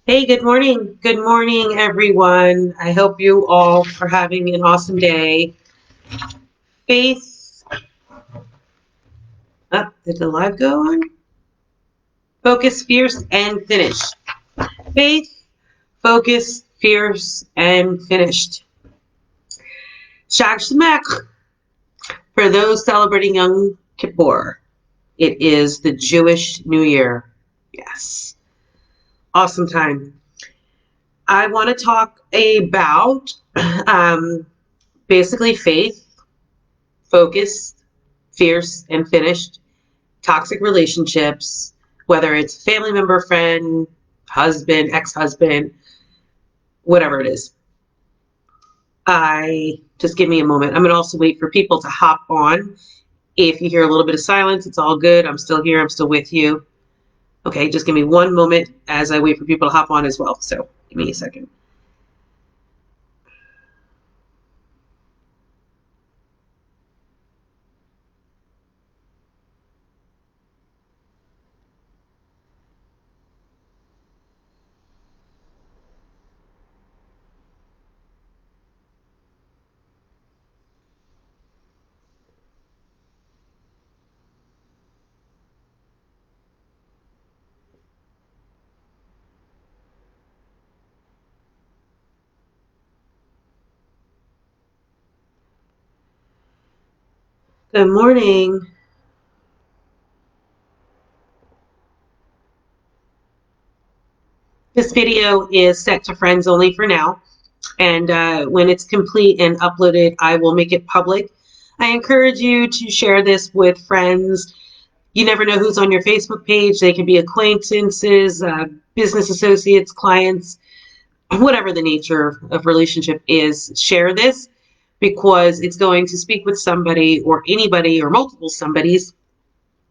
Hey, good morning. Good morning, everyone. I hope you all are having an awesome day. Faith, did the live go on? Focus, fierce, and finished. Faith, focus, fierce, and finished. Shag Shemek. For those celebrating Yom Kippur, it is the Jewish New Year. Yes. Awesome time. I want to talk about basically faith, focus, fierce, and finished, toxic relationships, whether it's family member, friend, husband, ex-husband, whatever it is. I just give me a moment. I'm going to also wait for people to hop on. If you hear a little bit of silence, it's all good. I'm still here. I'm still with you. Okay, just give me one moment as I wait for people to hop on as well. So give me a second. Good morning. This video is set to friends only for now. And when it's complete and uploaded, I will make it public. I encourage you to share this with friends. You never know who's on your Facebook page. They can be acquaintances, business associates, clients, whatever the nature of relationship is. Share this because it's going to speak with somebody or anybody or multiple somebodies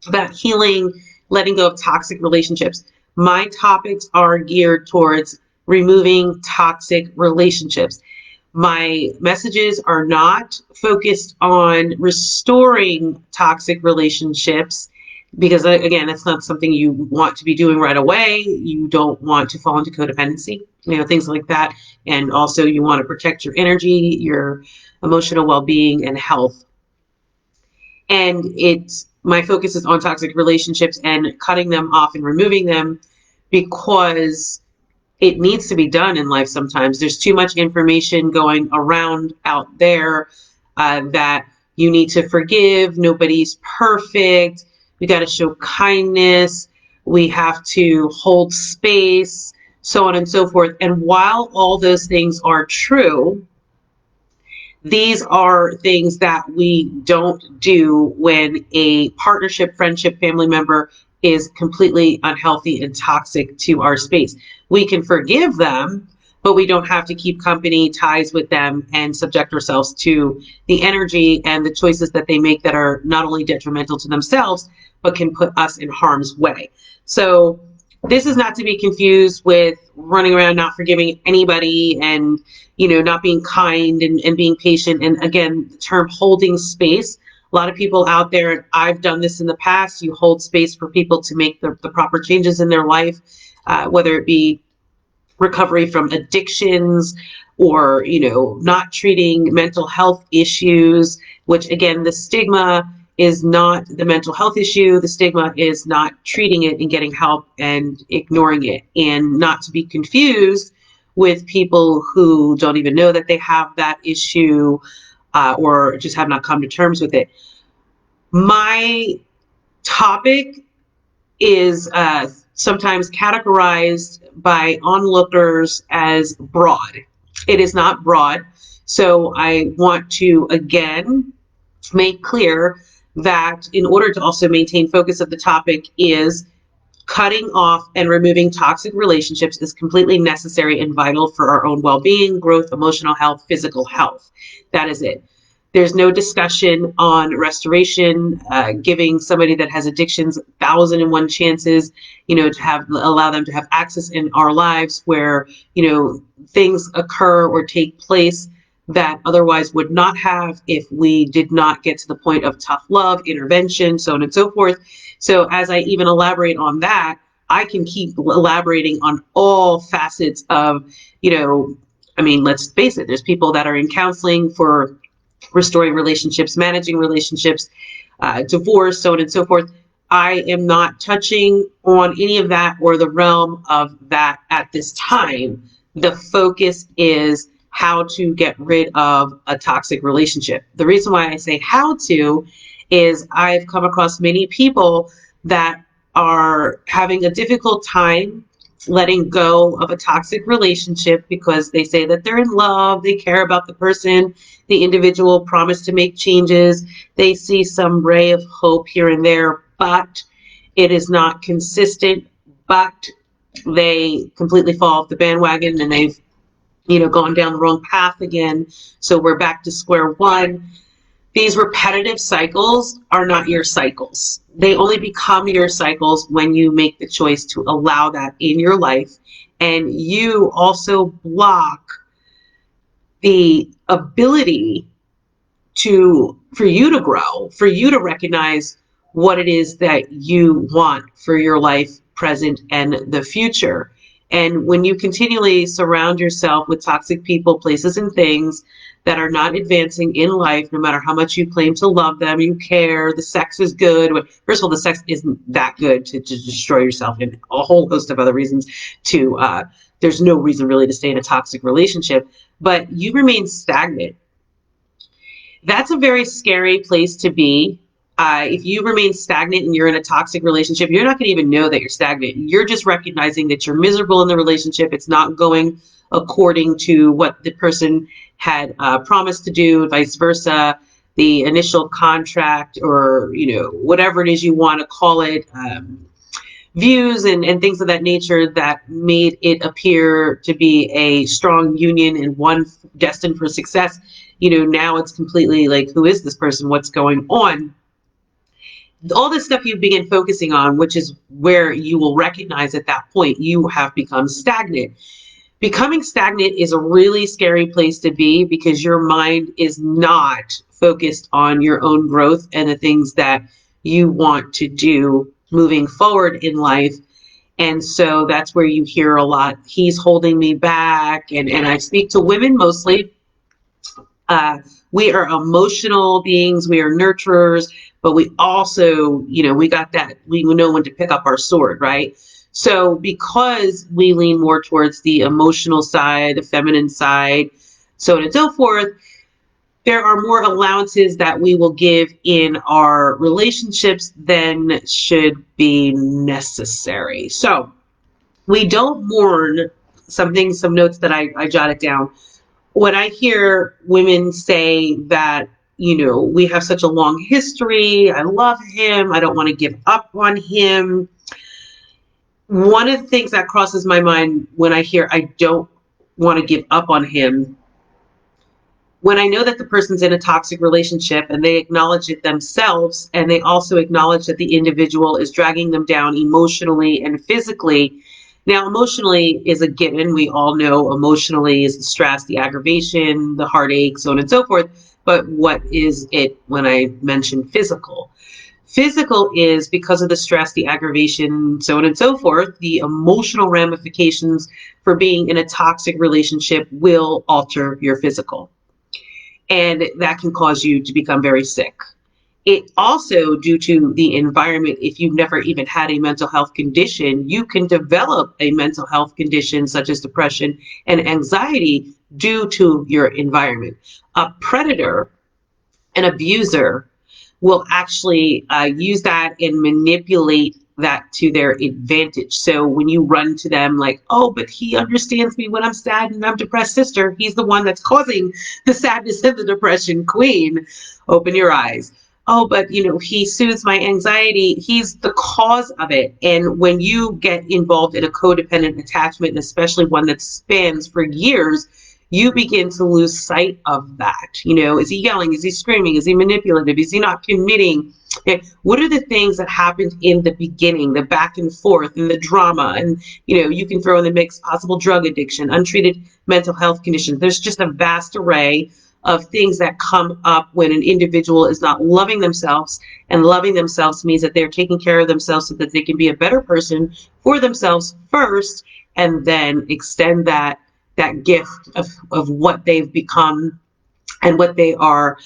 about healing, letting go of toxic relationships. My topics are geared towards removing toxic relationships. My messages are not focused on restoring toxic relationships because, again, that's not something you want to be doing right away. You don't want to fall into codependency, things like that. And also, you want to protect your energy, your emotional well-being, and health. And my focus is on toxic relationships and cutting them off and removing them because it needs to be done in life sometimes. There's too much information going around out there that you need to forgive. Nobody's perfect. We got to show kindness. We have to hold space, so on and so forth. And while all those things are true, these are things that we don't do when a partnership, friendship, family member is completely unhealthy and toxic to our space. We can forgive them, but we don't have to keep company ties with them and subject ourselves to the energy and the choices that they make that are not only detrimental to themselves, but can put us in harm's way. So this is not to be confused with running around not forgiving anybody and not being kind and being patient. And again, the term holding space, a lot of people out there, I've done this in the past, you hold space for people to make the proper changes in their life, whether it be recovery from addictions or, not treating mental health issues, which again, the stigma is not the mental health issue. The stigma is not treating it and getting help and ignoring it, and not to be confused with people who don't even know that they have that issue or just have not come to terms with it. My topic is sometimes categorized by onlookers as broad. It is not broad. So I want to again make clear that in order to also maintain focus of the topic is cutting off and removing toxic relationships is completely necessary and vital for our own well-being, growth, emotional health, physical health. That is it. There's no discussion on restoration, giving somebody that has addictions 1,001 chances, to allow them to have access in our lives where, things occur or take place that otherwise would not have if we did not get to the point of tough love, intervention, so on and so forth. So as I even elaborate on that, I can keep elaborating on all facets of, I mean, let's face it, there's people that are in counseling for restoring relationships, managing relationships, divorce, so on and so forth. I am not touching on any of that or the realm of that at this time. The focus is how to get rid of a toxic relationship. The reason why I say how to is I've come across many people that are having a difficult time letting go of a toxic relationship because they say that they're in love, they care about the person, the individual, promise to make changes, they see some ray of hope here and there, but it is not consistent, but they completely fall off the bandwagon and they've gone down the wrong path again. So we're back to square one. These repetitive cycles are not your cycles. They only become your cycles when you make the choice to allow that in your life. And you also block the ability for you to grow, for you to recognize what it is that you want for your life, present and the future. And when you continually surround yourself with toxic people, places, and things that are not advancing in life, no matter how much you claim to love them, you care, the sex is good. First of all, the sex isn't that good to destroy yourself, and a whole host of other reasons there's no reason really to stay in a toxic relationship, but you remain stagnant. That's a very scary place to be. If you remain stagnant and you're in a toxic relationship, you're not going to even know that you're stagnant. You're just recognizing that you're miserable in the relationship. It's not going according to what the person had promised to do, vice versa. The initial contract, or whatever it is you want to call it, views and things of that nature that made it appear to be a strong union and one destined for success. Now it's completely like, who is this person? What's going on? All this stuff you begin focusing on, which is where you will recognize at that point you have become stagnant. Becoming stagnant is a really scary place to be because your mind is not focused on your own growth and the things that you want to do moving forward in life. And so that's where you hear a lot, he's holding me back. And I speak to women mostly. We are emotional beings, we are nurturers, but we also, we got that, we know when to pick up our sword, right? So because we lean more towards the emotional side, the feminine side, so on and so forth, there are more allowances that we will give in our relationships than should be necessary. So we don't mourn some notes that I jotted down. When I hear women say that, we have such a long history, I love him, I don't want to give up on him. One of the things that crosses my mind when I hear I don't want to give up on him, when I know that the person's in a toxic relationship and they acknowledge it themselves, and they also acknowledge that the individual is dragging them down emotionally and physically. Now, emotionally is a given. We all know emotionally is the stress, the aggravation, the heartache, so on and so forth. But what is it when I mention physical? Physical is because of the stress, the aggravation, so on and so forth. The emotional ramifications for being in a toxic relationship will alter your physical. And that can cause you to become very sick. It also, due to the environment, if you've never even had a mental health condition, you can develop a mental health condition such as depression and anxiety due to your environment. A predator, an abuser, will actually use that and manipulate that to their advantage. So when you run to them like, oh, but he understands me when I'm sad and I'm depressed, sister, he's the one that's causing the sadness and the depression, queen, open your eyes. Oh, but he soothes my anxiety. He's the cause of it. And when you get involved in a codependent attachment, and especially one that spans for years, you begin to lose sight of that. Is he yelling? Is he screaming? Is he manipulative? Is he not committing? What are the things that happened in the beginning, the back and forth and the drama? And, you can throw in the mix possible drug addiction, untreated mental health conditions. There's just a vast array of things that come up when an individual is not loving themselves. And loving themselves means that they're taking care of themselves so that they can be a better person for themselves first, and then extend that gift of what they've become and what they are,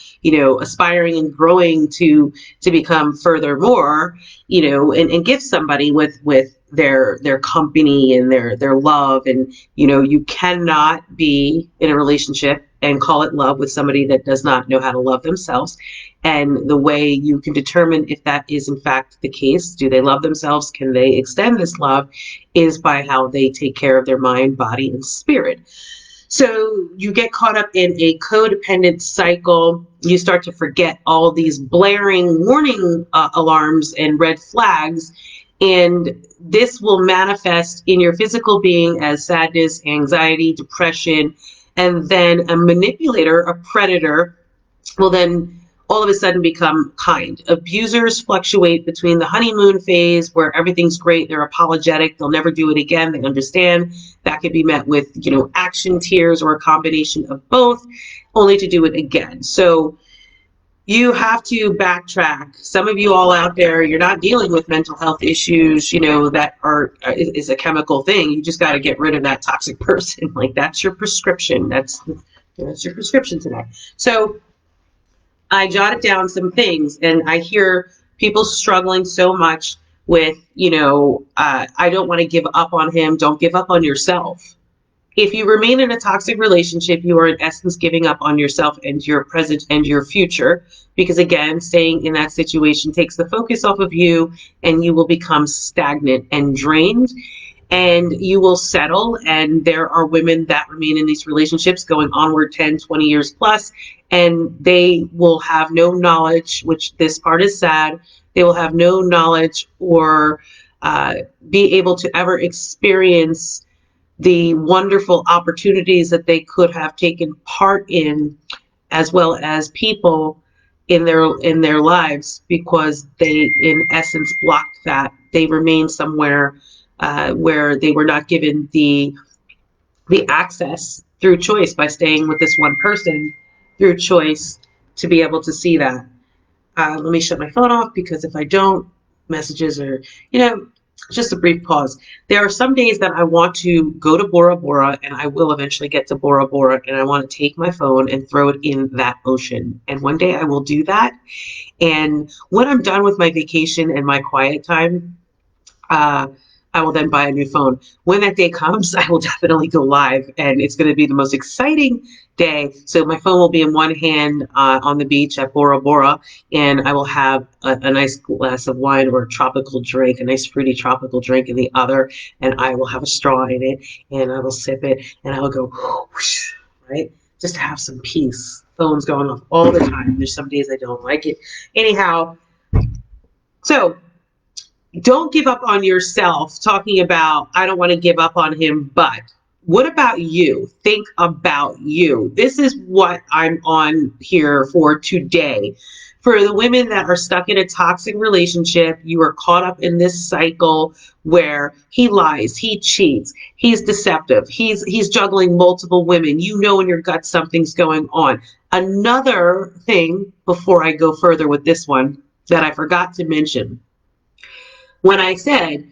aspiring and growing to become furthermore, and give somebody with their company and their love. And you cannot be in a relationship and call it love with somebody that does not know how to love themselves. And the way you can determine if that is in fact the case, do they love themselves, can they extend this love, is by how they take care of their mind, body, and spirit. So you get caught up in a codependent cycle. You start to forget all these blaring warning alarms and red flags. And this will manifest in your physical being as sadness, anxiety, depression. And then a manipulator, a predator, will then all of a sudden become kind. Abusers fluctuate between the honeymoon phase, where everything's great, they're apologetic, they'll never do it again, they understand. That could be met with, action tears, or a combination of both, only to do it again. So you have to backtrack. Some of you all out there, you're not dealing with mental health issues, that is a chemical thing. You just got to get rid of that toxic person. Like, that's your prescription. That's your prescription today. So I jotted down some things, and I hear people struggling so much with, I don't want to give up on him. Don't give up on yourself. If you remain in a toxic relationship, you are in essence giving up on yourself and your present and your future, because again, staying in that situation takes the focus off of you, and you will become stagnant and drained, and you will settle. And there are women that remain in these relationships going onward 10, 20 years plus, and they will have no knowledge, which this part is sad. They will have no knowledge or be able to ever experience the wonderful opportunities that they could have taken part in, as well as people in their lives, because they in essence blocked that. They remain somewhere where they were not given the access through choice, by staying with this one person through choice, to be able to see that. Let me shut my phone off, because if I don't, messages are, just a brief pause. There are some days that I want to go to Bora Bora, and I will eventually get to Bora Bora, and I want to take my phone and throw it in that ocean. And one day I will do that. And when I'm done with my vacation and my quiet time, I will then buy a new phone. When that day comes, I will definitely go live, and it's going to be the most exciting day. So my phone will be in one hand on the beach at Bora Bora, and I will have a nice glass of wine or a tropical drink, a nice fruity tropical drink in the other, and I will have a straw in it, and I will sip it, and I will go whoosh, right? Just to have some peace. Phone's going off all the time. There's some days I don't like it. Anyhow, so don't give up on yourself, talking about, I don't want to give up on him, but what about you? Think about you. This is what I'm on here for today. For the women that are stuck in a toxic relationship, you are caught up in this cycle where he lies, he cheats, he's deceptive, he's juggling multiple women. You know in your gut something's going on. Another thing, before I go further with this one, that I forgot to mention, when I said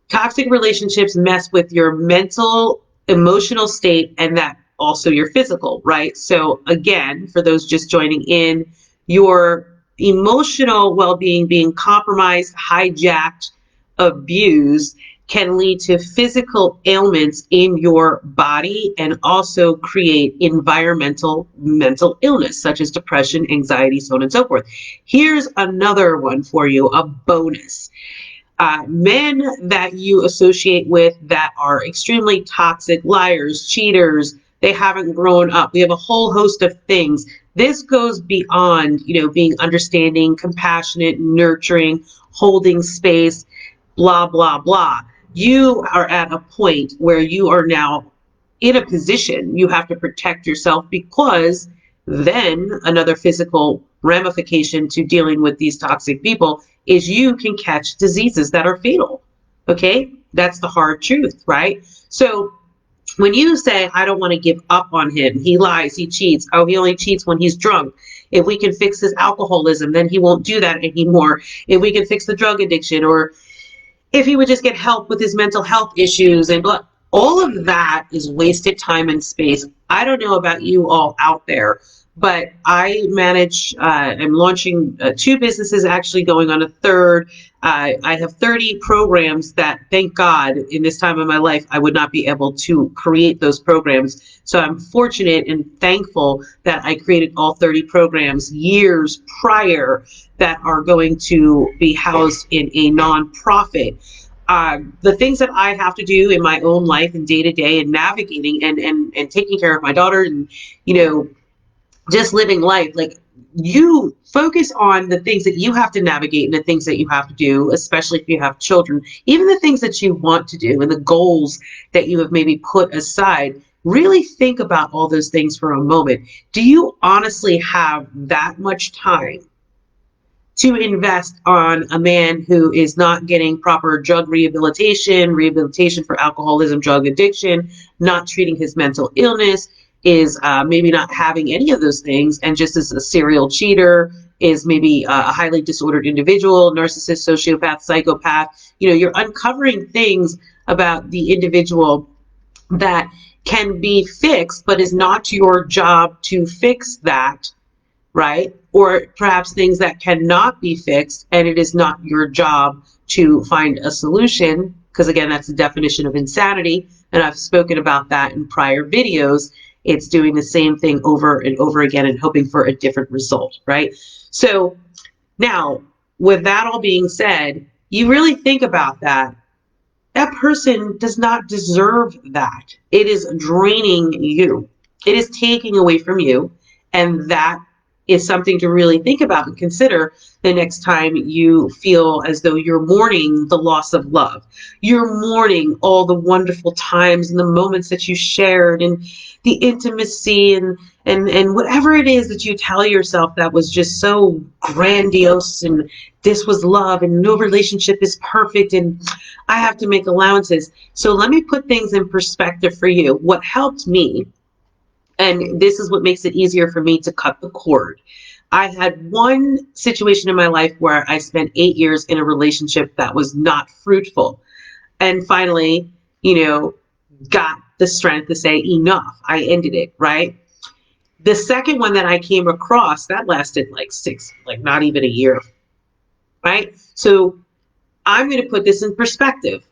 toxic relationships mess with your mental, emotional state, and that also your physical, right? So again, for those just joining in, your emotional well-being being compromised, hijacked, abused, can lead to physical ailments in your body, and also create environmental mental illness, such as depression, anxiety, so on and so forth. Here's another one for you, a bonus. Men that you associate with that are extremely toxic, liars, cheaters, they haven't grown up. We have a whole host of things. This goes beyond, being understanding, compassionate, nurturing, holding space, blah, blah, blah. You are at a point where you are now in a position, you have to protect yourself, because then another physical ramification to dealing with these toxic people is you can catch diseases that are fatal. Okay, that's the hard truth, right? So When you say, I don't want to give up on him, he lies, he cheats, oh, he only cheats when he's drunk. If we can fix his alcoholism, then he won't do that anymore. If we can fix the drug addiction, or if he would just get help with his mental health issues and blah, all of that is wasted time and space. I don't know about you all out there, but I manage, I'm launching 2 businesses, actually going on a third. I have 30 programs that, thank God, in this time of my life, I would not be able to create those programs. So I'm fortunate and thankful that I created all 30 programs years prior that are going to be housed in a nonprofit. The things that I have to do in my own life and day to day and navigating and taking care of my daughter and, you know, just living life, like, you focus on the things that you have to navigate and the things that you have to do, especially if you have children, even the things that you want to do and the goals that you have maybe put aside. Really think about all those things for a moment. Do you honestly have that much time to invest on a man who is not getting proper drug rehabilitation for alcoholism, drug addiction, not treating his mental illness, is maybe not having any of those things, and just is a serial cheater, is maybe a highly disordered individual, narcissist, sociopath, psychopath? You know, you're uncovering things about the individual that can be fixed, but is not your job to fix that, right? Or perhaps things that cannot be fixed, and it is not your job to find a solution, because again, that's the definition of insanity, and I've spoken about that in prior videos. It's doing the same thing over and over again and hoping for a different result, right? So now, with that all being said, you really think about that. That person does not deserve that. It is draining you. It is taking away from you. And that is something to really think about and consider the next time you feel as though you're mourning the loss of love. You're mourning all the wonderful times and the moments that you shared and the intimacy and whatever it is that you tell yourself that was just so grandiose, and this was love and no relationship is perfect and I have to make allowances. So let me put things in perspective for you. What helped me, and this is what makes it easier for me to cut the cord. I had one situation in my life where I spent 8 years in a relationship that was not fruitful. And finally, you know, got the strength to say, enough. I ended it, right? The second one that I came across, that lasted like not even a year, right? So I'm going to put this in perspective.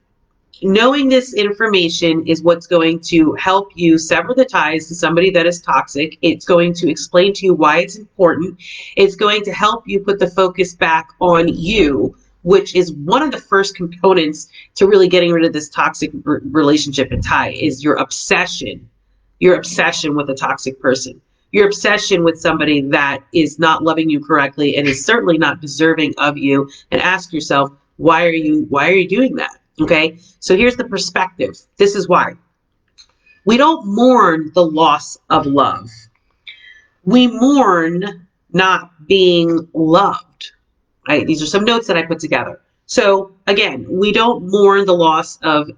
Knowing this information is what's going to help you sever the ties to somebody that is toxic. It's going to explain to you why it's important. It's going to help you put the focus back on you, which is one of the first components to really getting rid of this toxic relationship and tie, is your obsession with a toxic person, your obsession with somebody that is not loving you correctly and is certainly not deserving of you. And ask yourself, why are you doing that? Okay, so here's the perspective. This is why. We don't mourn the loss of love. We mourn not being loved. Right? These are some notes that I put together. So again, we don't mourn the loss of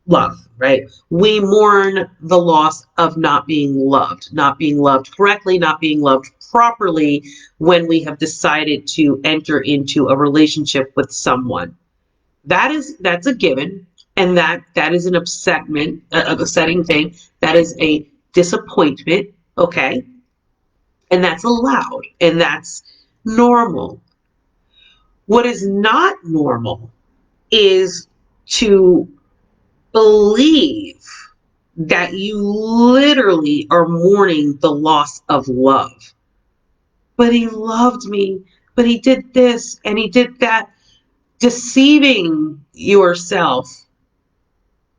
love, right? We mourn the loss of not being loved correctly, not being loved properly when we have decided to enter into a relationship with someone. That's a given, and that is an upsetting thing. That is a disappointment, okay? And that's allowed, and that's normal. What is not normal is to believe that you literally are mourning the loss of love. But he loved me, but he did this and he did that. Deceiving yourself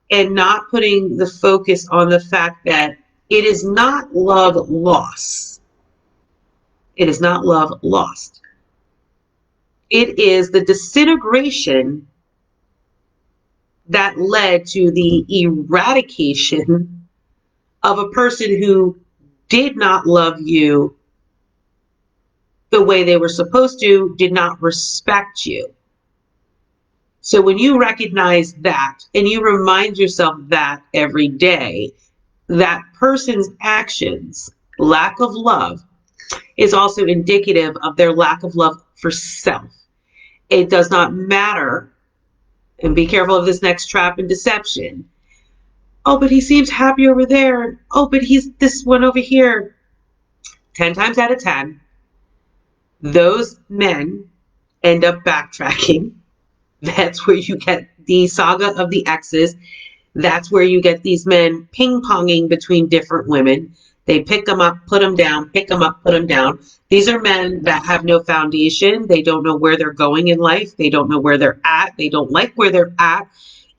and not putting the focus on the fact that it is not love lost. It is not love lost. It is the disintegration that led to the eradication of a person who did not love you the way they were supposed to, did not respect you. So when you recognize that and you remind yourself that every day, that person's actions, lack of love, is also indicative of their lack of love for self. It does not matter, and be careful of this next trap and deception. Oh, but he seems happy over there. Oh, but he's this one over here. 10 times out of 10, those men end up backtracking. That's where you get the saga of the exes. That's where you get these men ping-ponging between different women. They pick them up, put them down, pick them up, put them down. These are men that have no foundation. They don't know where they're going in life. They don't know where they're at. They don't like where they're at.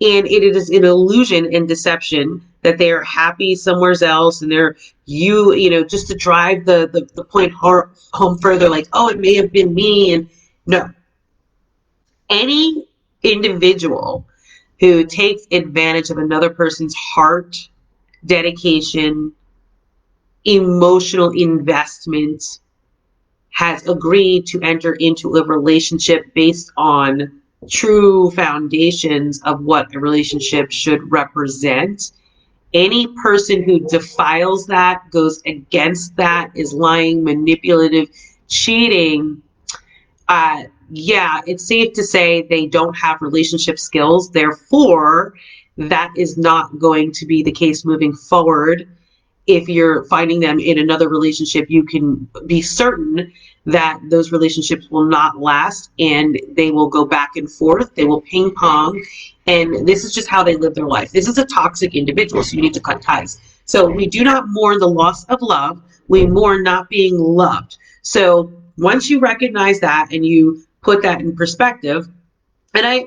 And it is an illusion and deception that they are happy somewhere else, and they're just to drive the point home further, like, oh, it may have been me. And no, any individual who takes advantage of another person's heart, dedication, emotional investment has agreed to enter into a relationship based on true foundations of what a relationship should represent. Any person who defiles that, goes against that, is lying, manipulative, cheating, yeah, it's safe to say they don't have relationship skills. Therefore, that is not going to be the case moving forward. If you're finding them in another relationship, you can be certain that those relationships will not last, and they will go back and forth. They will ping pong. And this is just how they live their life. This is a toxic individual, so you need to cut ties. So we do not mourn the loss of love. We mourn not being loved. So once you recognize that and you put that in perspective, and I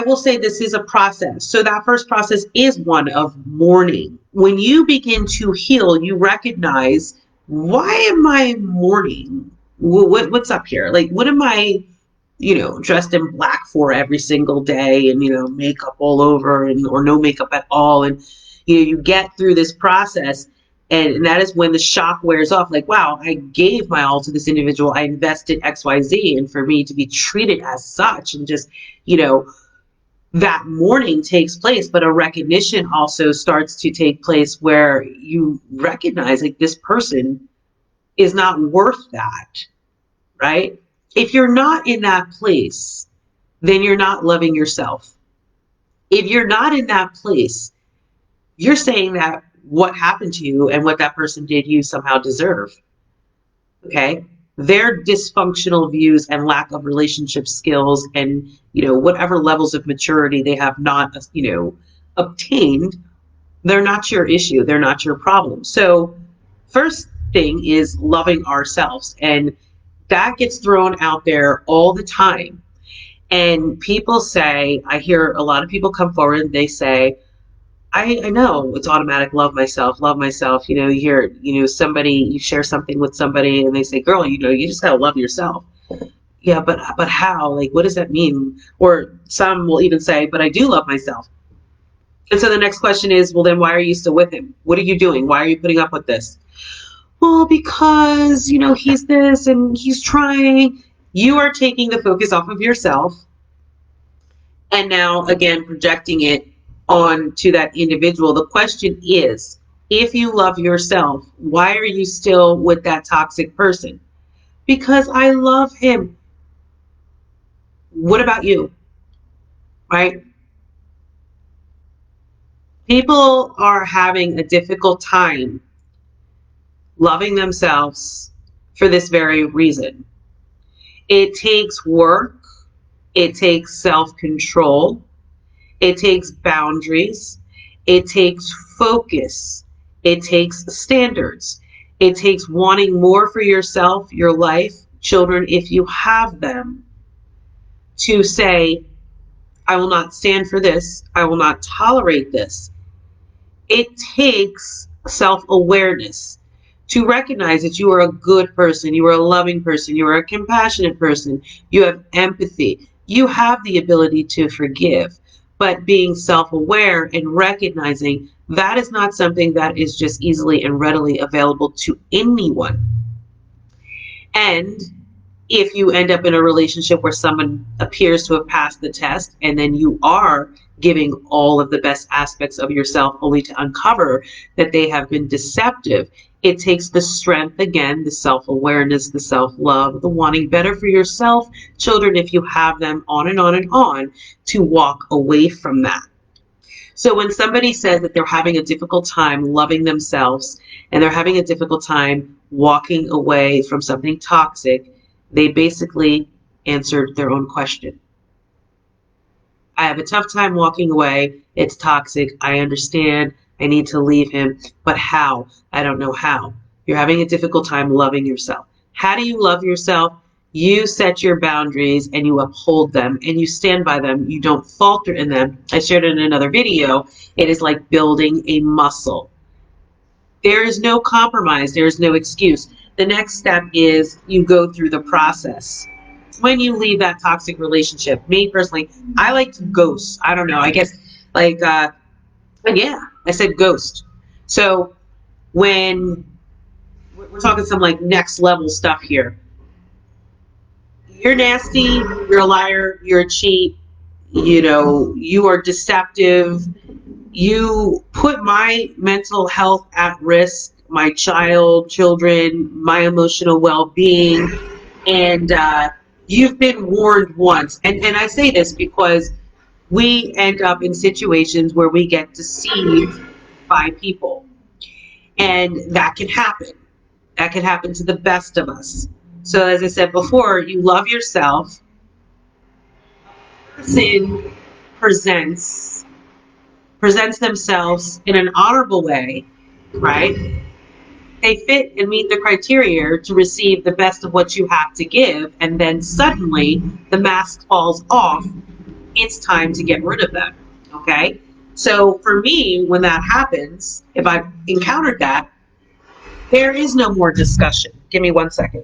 will say this is a process. So that first process is one of mourning. When you begin to heal, you recognize, why am I mourning? What's up here? Like, what am I, dressed in black for every single day, and, makeup all over, and or no makeup at all. And, you get through this process, and that is when the shock wears off. Like, wow, I gave my all to this individual. I invested XYZ, and for me to be treated as such, and just, that mourning takes place, but a recognition also starts to take place where you recognize, like, this person is not worth that, right? If you're not in that place, then you're not loving yourself. If you're not in that place, you're saying that what happened to you and what that person did, you somehow deserve. Okay? Their dysfunctional views and lack of relationship skills and, whatever levels of maturity they have not, obtained, they're not your issue. They're not your problem. So first thing is loving ourselves. And that gets thrown out there all the time. And people say, I hear a lot of people come forward and they say, I know it's automatic, love myself, love myself. You hear, somebody, you share something with somebody and they say, girl, you just gotta love yourself. Yeah, but how? Like, what does that mean? Or some will even say, but I do love myself. And so the next question is, well, then why are you still with him? What are you doing? Why are you putting up with this? Well, because, he's this and he's trying. You are taking the focus off of yourself and now, again, projecting it on to that individual. The question is, if you love yourself, why are you still with that toxic person? Because I love him. What about you? Right? People are having a difficult time loving themselves for this very reason. It takes work. It takes self-control. It takes boundaries. It takes focus. It takes standards. It takes wanting more for yourself, your life, children, if you have them, to say, I will not stand for this. I will not tolerate this. It takes self-awareness to recognize that you are a good person, you are a loving person, you are a compassionate person, you have empathy, you have the ability to forgive. But being self-aware and recognizing that is not something that is just easily and readily available to anyone. And if you end up in a relationship where someone appears to have passed the test and then you are giving all of the best aspects of yourself only to uncover that they have been deceptive, it takes the strength, again, the self-awareness, the self-love, the wanting better for yourself, children, if you have them, on and on and on, to walk away from that. So when somebody says that they're having a difficult time loving themselves and they're having a difficult time walking away from something toxic, they basically answered their own question. I have a tough time walking away. It's toxic. I understand. I need to leave him. But how? I don't know how. You're having a difficult time loving yourself. How do you love yourself? You set your boundaries and you uphold them and you stand by them. You don't falter in them. I shared it in another video. It is like building a muscle. There is no compromise. There is no excuse. The next step is you go through the process. When you leave that toxic relationship, me personally, I like to ghost. I don't know. I guess like, yeah, I said ghost. So when we're talking some like next level stuff here, you're nasty, you're a liar, you're a cheat, you are deceptive, you put my mental health at risk, my children, my emotional well-being, and you've been warned once. And I say this because we end up in situations where we get deceived by people. And that can happen. That can happen to the best of us. So as I said before, you love yourself. Person presents themselves in an honorable way, right? They fit and meet the criteria to receive the best of what you have to give, and then suddenly the mask falls off. It's time to get rid of them. Okay? So for me, when that happens, if I've encountered that, there is no more discussion. Give me 1 second.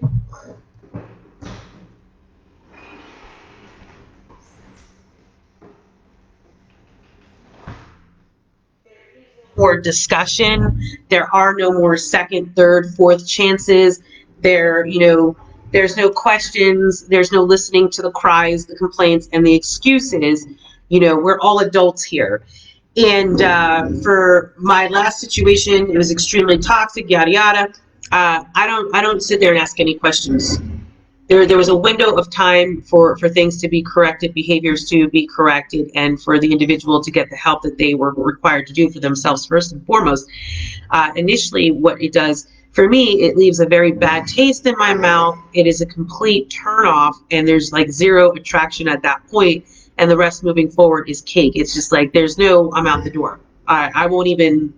More discussion. There are no more second, third, fourth chances. There's no questions. There's no listening to the cries, the complaints, and the excuses. We're all adults here. And for my last situation, it was extremely toxic, yada yada. I don't sit there and ask any questions. There was a window of time for things to be corrected, behaviors to be corrected, and for the individual to get the help that they were required to do for themselves first and foremost. Initially, what it does for me, it leaves a very bad taste in my mouth. It is a complete turnoff, and there's like zero attraction at that point, and the rest moving forward is cake. It's just like there's no, I'm out the door. I won't even,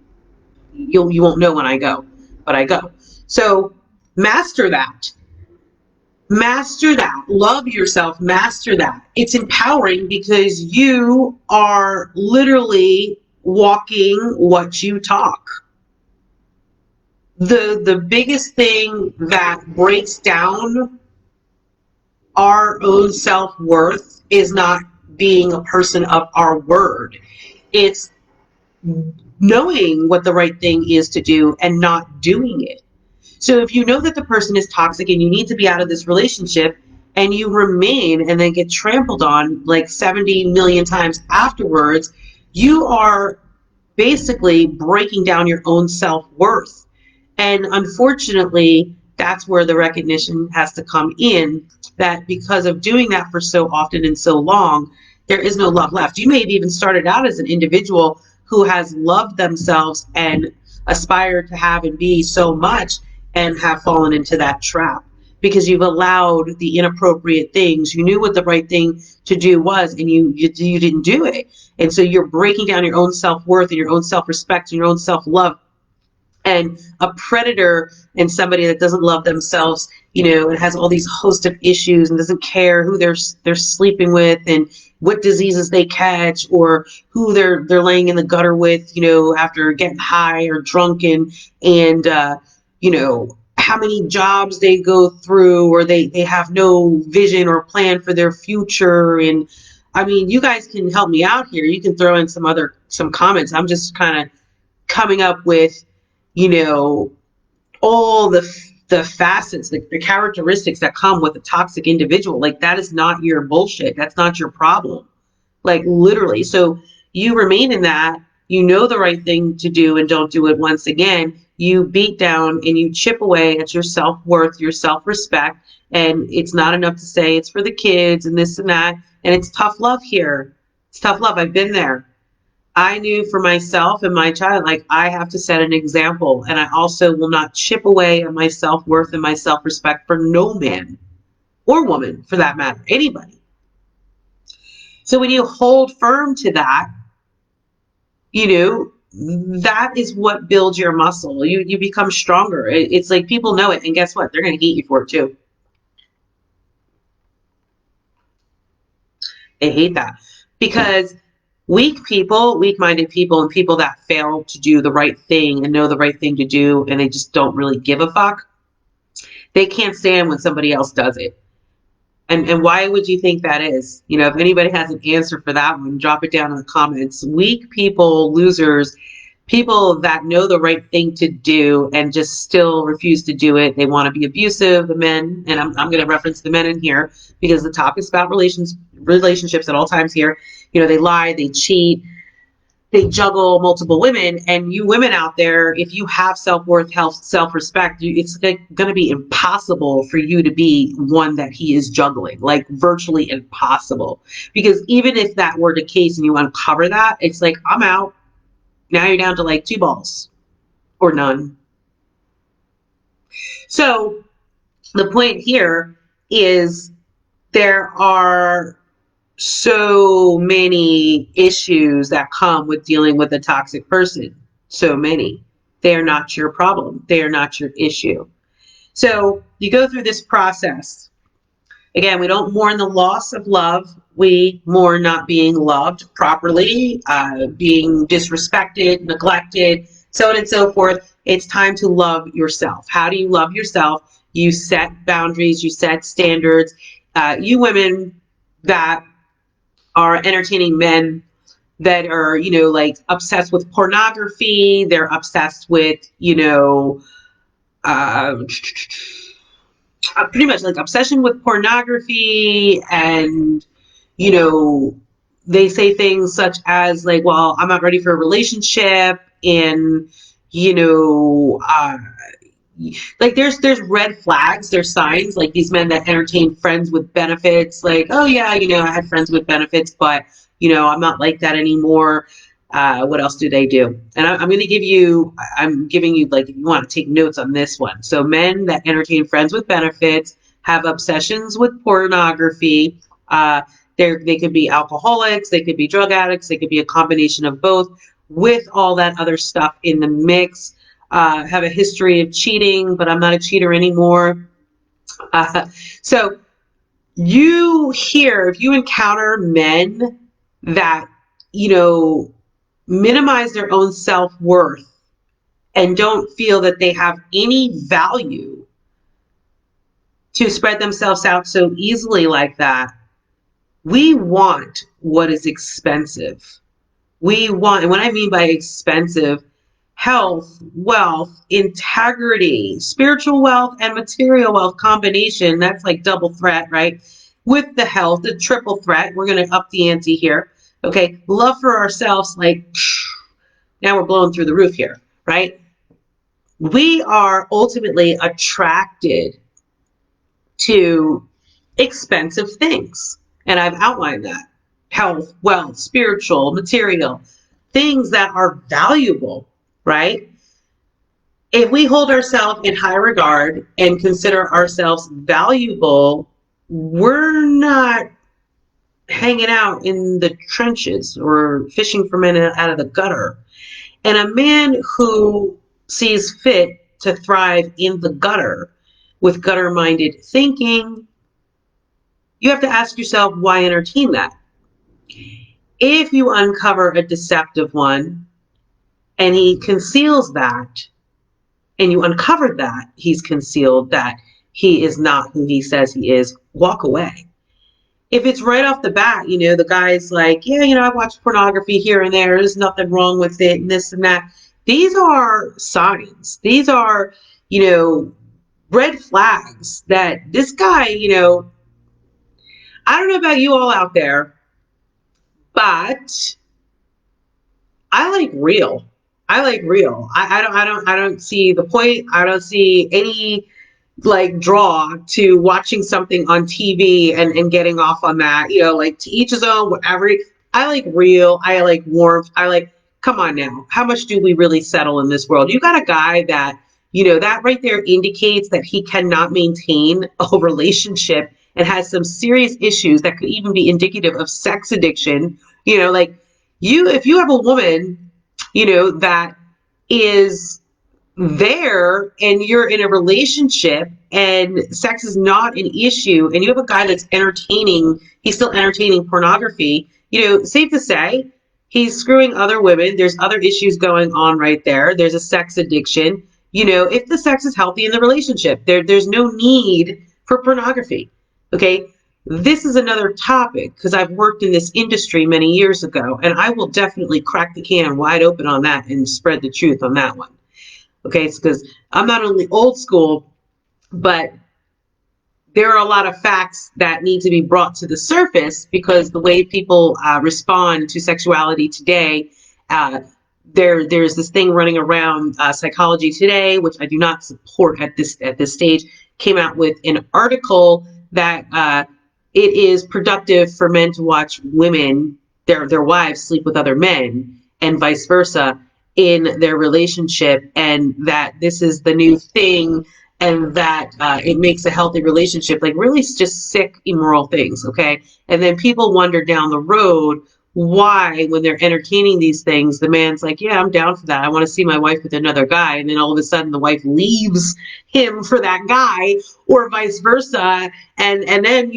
you won't know when I go, but I go. So master that. Master that. Love yourself. Master that. It's empowering because you are literally walking what you talk. The biggest thing that breaks down our own self-worth is not being a person of our word. It's knowing what the right thing is to do and not doing it. So if you know that the person is toxic and you need to be out of this relationship and you remain and then get trampled on like 70 million times afterwards, you are basically breaking down your own self-worth. And unfortunately, that's where the recognition has to come in, that because of doing that for so often and so long, there is no love left. You may have even started out as an individual who has loved themselves and aspired to have and be so much, and have fallen into that trap because you've allowed the inappropriate things. You knew what the right thing to do was, and you didn't do it. And so you're breaking down your own self-worth and your own self-respect and your own self-love. And a predator and somebody that doesn't love themselves, and has all these host of issues and doesn't care who they're sleeping with and what diseases they catch or who they're laying in the gutter with, after getting high or drunken, and how many jobs they go through, or they have no vision or plan for their future. And I mean, you guys can help me out here. You can throw in some comments. I'm just kind of coming up with, all the the facets, the characteristics that come with a toxic individual. Like, that is not your bullshit. That's not your problem. Like, literally. So you remain in that, you know the right thing to do and don't do it once again. You beat down and you chip away at your self-worth, your self-respect. And it's not enough to say it's for the kids and this and that. And it's tough love here. It's tough love. I've been there. I knew for myself and my child, like, I have to set an example. And I also will not chip away at my self-worth and my self-respect for no man or woman, for that matter, anybody. So when you hold firm to that, you know, that is what builds your muscle. You become stronger. It's like, people know it, and guess what? They're going to hate you for it too. They hate that, because weak people, weak-minded people, and people that fail to do the right thing and know the right thing to do, and they just don't really give a fuck, they can't stand when somebody else does it. And why would you think that is? You know, if anybody has an answer for that one, drop it down in the comments. Weak people, losers, people that know the right thing to do and just still refuse to do it. They want to be abusive, the men, and I'm going to reference the men in here because the talk is about relationships at all times here. You know, they lie, they cheat, they juggle multiple women. And you women out there, if you have self-worth, health, self-respect, it's going to be impossible for you to be one that he is juggling, like virtually impossible. Because even if that were the case and you uncover that, it's like, I'm out. Now you're down to like 2 balls or none. So the point here is, there are so many issues that come with dealing with a toxic person. So many. They are not your problem. They are not your issue. So you go through this process. Again, we don't mourn the loss of love. We mourn not being loved properly, being disrespected, neglected, so on and so forth. It's time to love yourself. How do you love yourself? You set boundaries. You set standards. You women that are entertaining men that are, you know, like obsessed with pornography. They're obsessed with, you know, pretty much like obsession with pornography. And, you know, they say things such as like, well, I'm not ready for a relationship. And, you know, like there's red flags, there's signs, like these men that entertain friends with benefits, like, oh yeah, you know, I had friends with benefits, but you know, I'm not like that anymore. What else do they do? And I'm going to give you, I'm giving you, like, if you want to take notes on this one. So men that entertain friends with benefits have obsessions with pornography. They could be alcoholics, they could be drug addicts, they could be a combination of both, with all that other stuff in the mix. Have a history of cheating, but I'm not a cheater anymore. So you hear, if you encounter men that, you know, minimize their own self-worth and don't feel that they have any value to spread themselves out so easily like that, we want what is expensive. We want, and what I mean by expensive, health, wealth, integrity, spiritual wealth, and material wealth combination. That's like double threat, right? With the health, the triple threat. We're going to up the ante here. Okay. Love for ourselves, like, now we're blowing through the roof here, right? We are ultimately attracted to expensive things. And I've outlined that. Health, wealth, spiritual, material, things that are valuable, right? If we hold ourselves in high regard and consider ourselves valuable, we're not hanging out in the trenches or fishing for men out of the gutter. And a man who sees fit to thrive in the gutter with gutter-minded thinking, you have to ask yourself, why entertain that? If you uncover a deceptive one and he conceals that, and you uncovered that he's concealed, that he is not who he says he is, walk away. If it's right off the bat, you know, the guy's like, yeah, you know, I watch pornography here and there, there's nothing wrong with it, and this and that. These are signs. These are, you know, red flags that this guy, I don't know about you all out there, but I like real. I like real. I don't see the point. I don't see any like draw to watching something on TV and getting off on that. Like to each his own, whatever. I like real. I like warmth. I like, come on now. How much do we really settle in this world? You got a guy that, that right there indicates that he cannot maintain a relationship and has some serious issues that could even be indicative of sex addiction. Like if you have a woman, that is there and you're in a relationship and sex is not an issue and you have a guy that's he's still entertaining pornography, safe to say he's screwing other women. There's other issues going on right there. There's a sex addiction. If the sex is healthy in the relationship, there's no need for pornography. Okay. This is another topic because I've worked in this industry many years ago, and I will definitely crack the can wide open on that and spread the truth on that one. Okay, because I'm not only old school, but there are a lot of facts that need to be brought to the surface because the way people respond to sexuality today, uh, there's this thing running around Psychology Today, which I do not support at this stage, came out with an article that it is productive for men to watch women, their wives, sleep with other men, and vice versa in their relationship, and that this is the new thing, and that it makes a healthy relationship. Like really just sick, immoral things. Okay. And then people wonder down the road why, when they're entertaining these things, the man's like, yeah, I'm down for that. I want to see my wife with another guy. And then all of a sudden the wife leaves him for that guy, or vice versa. And then,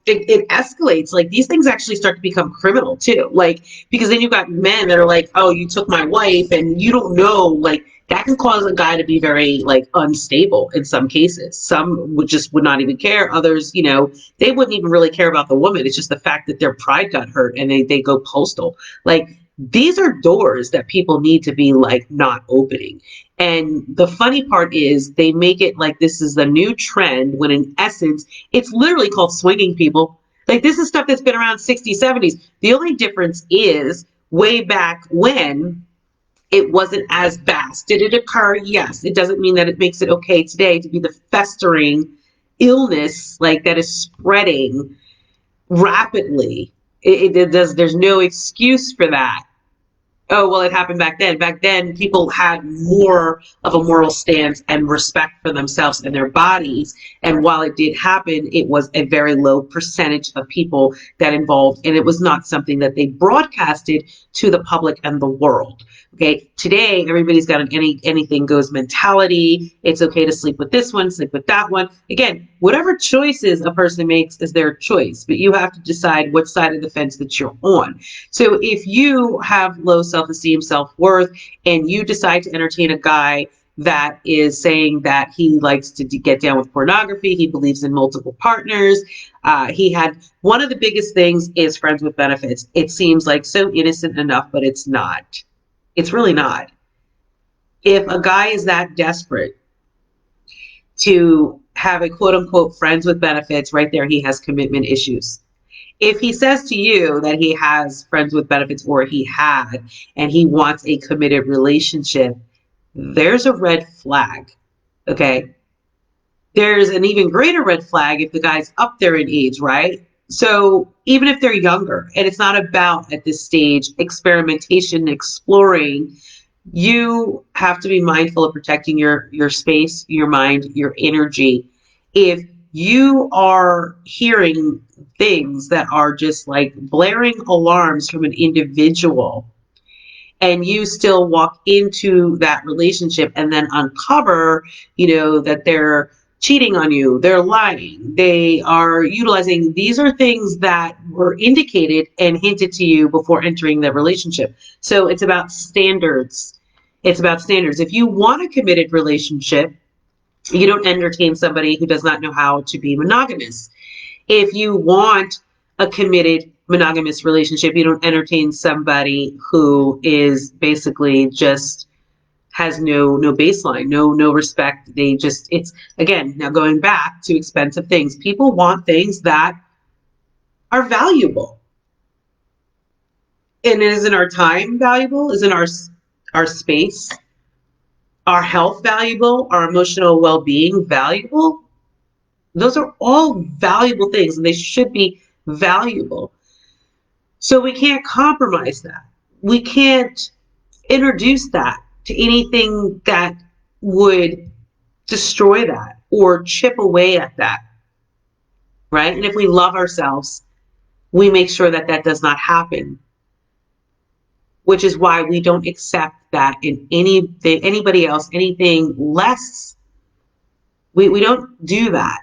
it escalates. Like these things actually start to become criminal too. Like, because then you've got men that are like, oh, you took my wife, and you don't know, like, that can cause a guy to be very like unstable in some cases. Some would not even care. Others, they wouldn't even really care about the woman. It's just the fact that their pride got hurt and they go postal. Like these are doors that people need to be like not opening. And the funny part is they make it like this is the new trend when in essence, it's literally called swinging, people. Like this is stuff that's been around 60s, 70s. The only difference is way back when it wasn't as vast. Did it occur? Yes. It doesn't mean that it makes it okay today to be the festering illness like that is spreading rapidly. It does. There's no excuse for that. Oh, well, it happened back then. Back then, people had more of a moral stance and respect for themselves and their bodies. And while it did happen, it was a very low percentage of people that involved, and it was not something that they broadcasted to the public and the world. Okay, today everybody's got an anything goes mentality. It's okay to sleep with this one, sleep with that one. Again, whatever choices a person makes is their choice, but you have to decide what side of the fence that you're on. So if you have low self-esteem, self-worth, and you decide to entertain a guy that is saying that he likes to get down with pornography, he believes in multiple partners, he had one of the biggest things is friends with benefits. It seems like so innocent enough, but it's not. It's really not. If a guy is that desperate to have a quote unquote friends with benefits, right there, he has commitment issues. If he says to you that he has friends with benefits or he had, and he wants a committed relationship, there's a red flag. Okay. There's an even greater red flag if the guy's up there in age, right? So even if they're younger, and it's not about at this stage experimentation, exploring, you have to be mindful of protecting your space, your mind, your energy. If you are hearing things that are just like blaring alarms from an individual, and you still walk into that relationship and then uncover, that they're cheating on you, they're lying, they are utilizing, these are things that were indicated and hinted to you before entering the relationship. So it's about standards. It's about standards. If you want a committed relationship, you don't entertain somebody who does not know how to be monogamous. If you want a committed monogamous relationship, you don't entertain somebody who is basically just has no baseline, no respect. They just, it's, again, now going back to expensive things. People want things that are valuable. And isn't our time valuable? Isn't our space, our health valuable, our emotional well-being valuable? Those are all valuable things, and they should be valuable. So we can't compromise that. We can't introduce that to anything that would destroy that or chip away at that, right? And if we love ourselves, we make sure that that does not happen, which is why we don't accept that in anything, anybody else, anything less. We don't do that.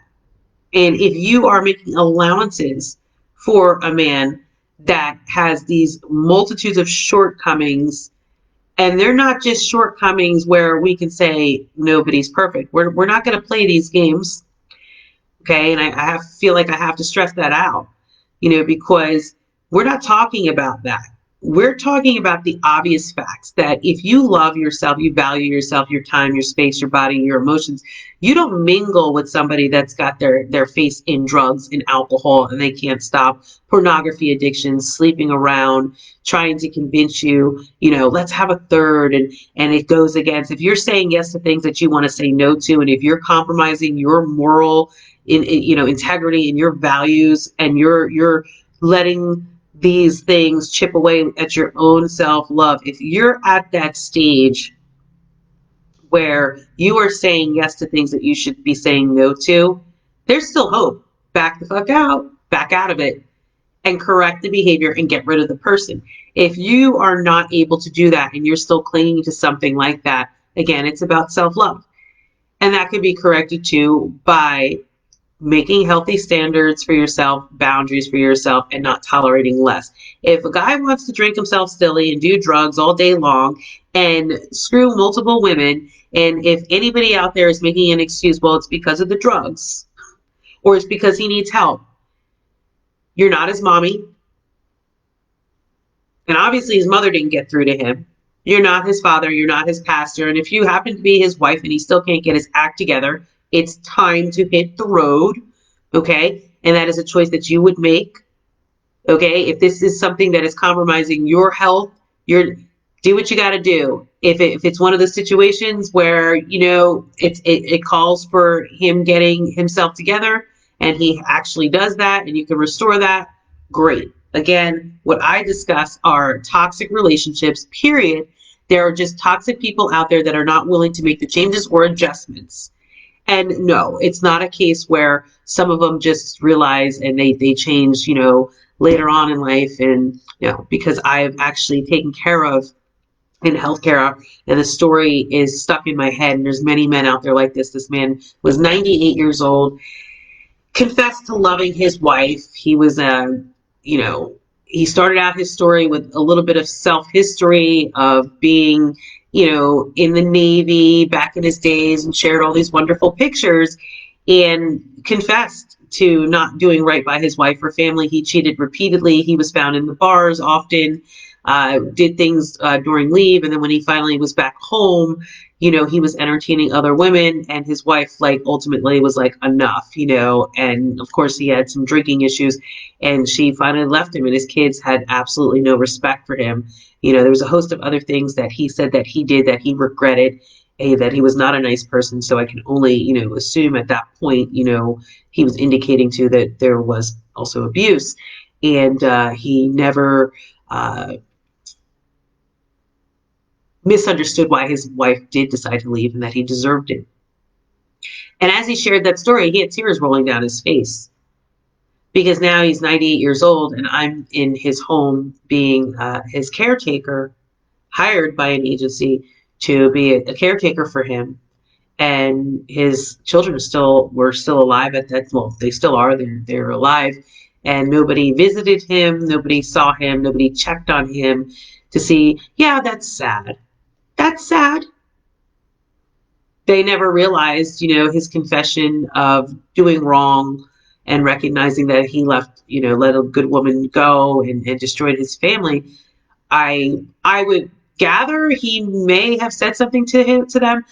And if you are making allowances for a man that has these multitudes of shortcomings, and they're not just shortcomings where we can say nobody's perfect. We're not going to play these games. Okay. And I feel like I have to stress that out, because we're not talking about that. We're talking about the obvious facts that if you love yourself, you value yourself, your time, your space, your body, your emotions, you don't mingle with somebody that's got their face in drugs and alcohol and they can't stop, pornography addiction, sleeping around, trying to convince you, let's have a third. And it goes against, if you're saying yes to things that you want to say no to, and if you're compromising your moral integrity and your values, and you're letting these things chip away at your own self-love, if you're at that stage where you are saying yes to things that you should be saying no to, there's still hope. Back the fuck out, back out of it, and correct the behavior and get rid of the person. If you are not able to do that and you're still clinging to something like that, again, it's about self-love. And that can be corrected too by making healthy standards for yourself, boundaries for yourself, and not tolerating less. If a guy wants to drink himself silly and do drugs all day long and screw multiple women, and if anybody out there is making an excuse, well, it's because of the drugs or it's because he needs help, you're not his mommy. And obviously his mother didn't get through to him. You're not his father. You're not his pastor. And if you happen to be his wife and he still can't get his act together, it's time to hit the road. Okay. And that is a choice that you would make. Okay. If this is something that is compromising your health, do what you got to do. If it's one of the situations where, it calls for him getting himself together and he actually does that and you can restore that, great. Again, what I discuss are toxic relationships, period. There are just toxic people out there that are not willing to make the changes or adjustments. And no, it's not a case where some of them just realize and they change, later on in life. And, because I've actually taken care of in healthcare, and the story is stuck in my head. And there's many men out there like this. This man was 98 years old, confessed to loving his wife. He was he started out his story with a little bit of self-history of being, in the Navy back in his days, and shared all these wonderful pictures, and confessed to not doing right by his wife or family. He cheated repeatedly. He was found in the bars often, did things during leave. And then when he finally was back home, he was entertaining other women, and his wife ultimately was like, enough, and of course he had some drinking issues, and she finally left him, and his kids had absolutely no respect for him. There was a host of other things that he said that he did that he regretted, that he was not a nice person. So I can only, assume at that point, he was indicating to that there was also abuse, and he never misunderstood why his wife did decide to leave and that he deserved it. And as he shared that story, he had tears rolling down his face, because now he's 98 years old and I'm in his home being his caretaker, hired by an agency to be a caretaker for him. And his children were still alive at that. Well, they still are. They're alive. And nobody visited him. Nobody saw him. Nobody checked on him to see, yeah, that's sad. That's sad. They never realized, his confession of doing wrong and recognizing that he left, let a good woman go and destroyed his family. I would gather he may have said something to them.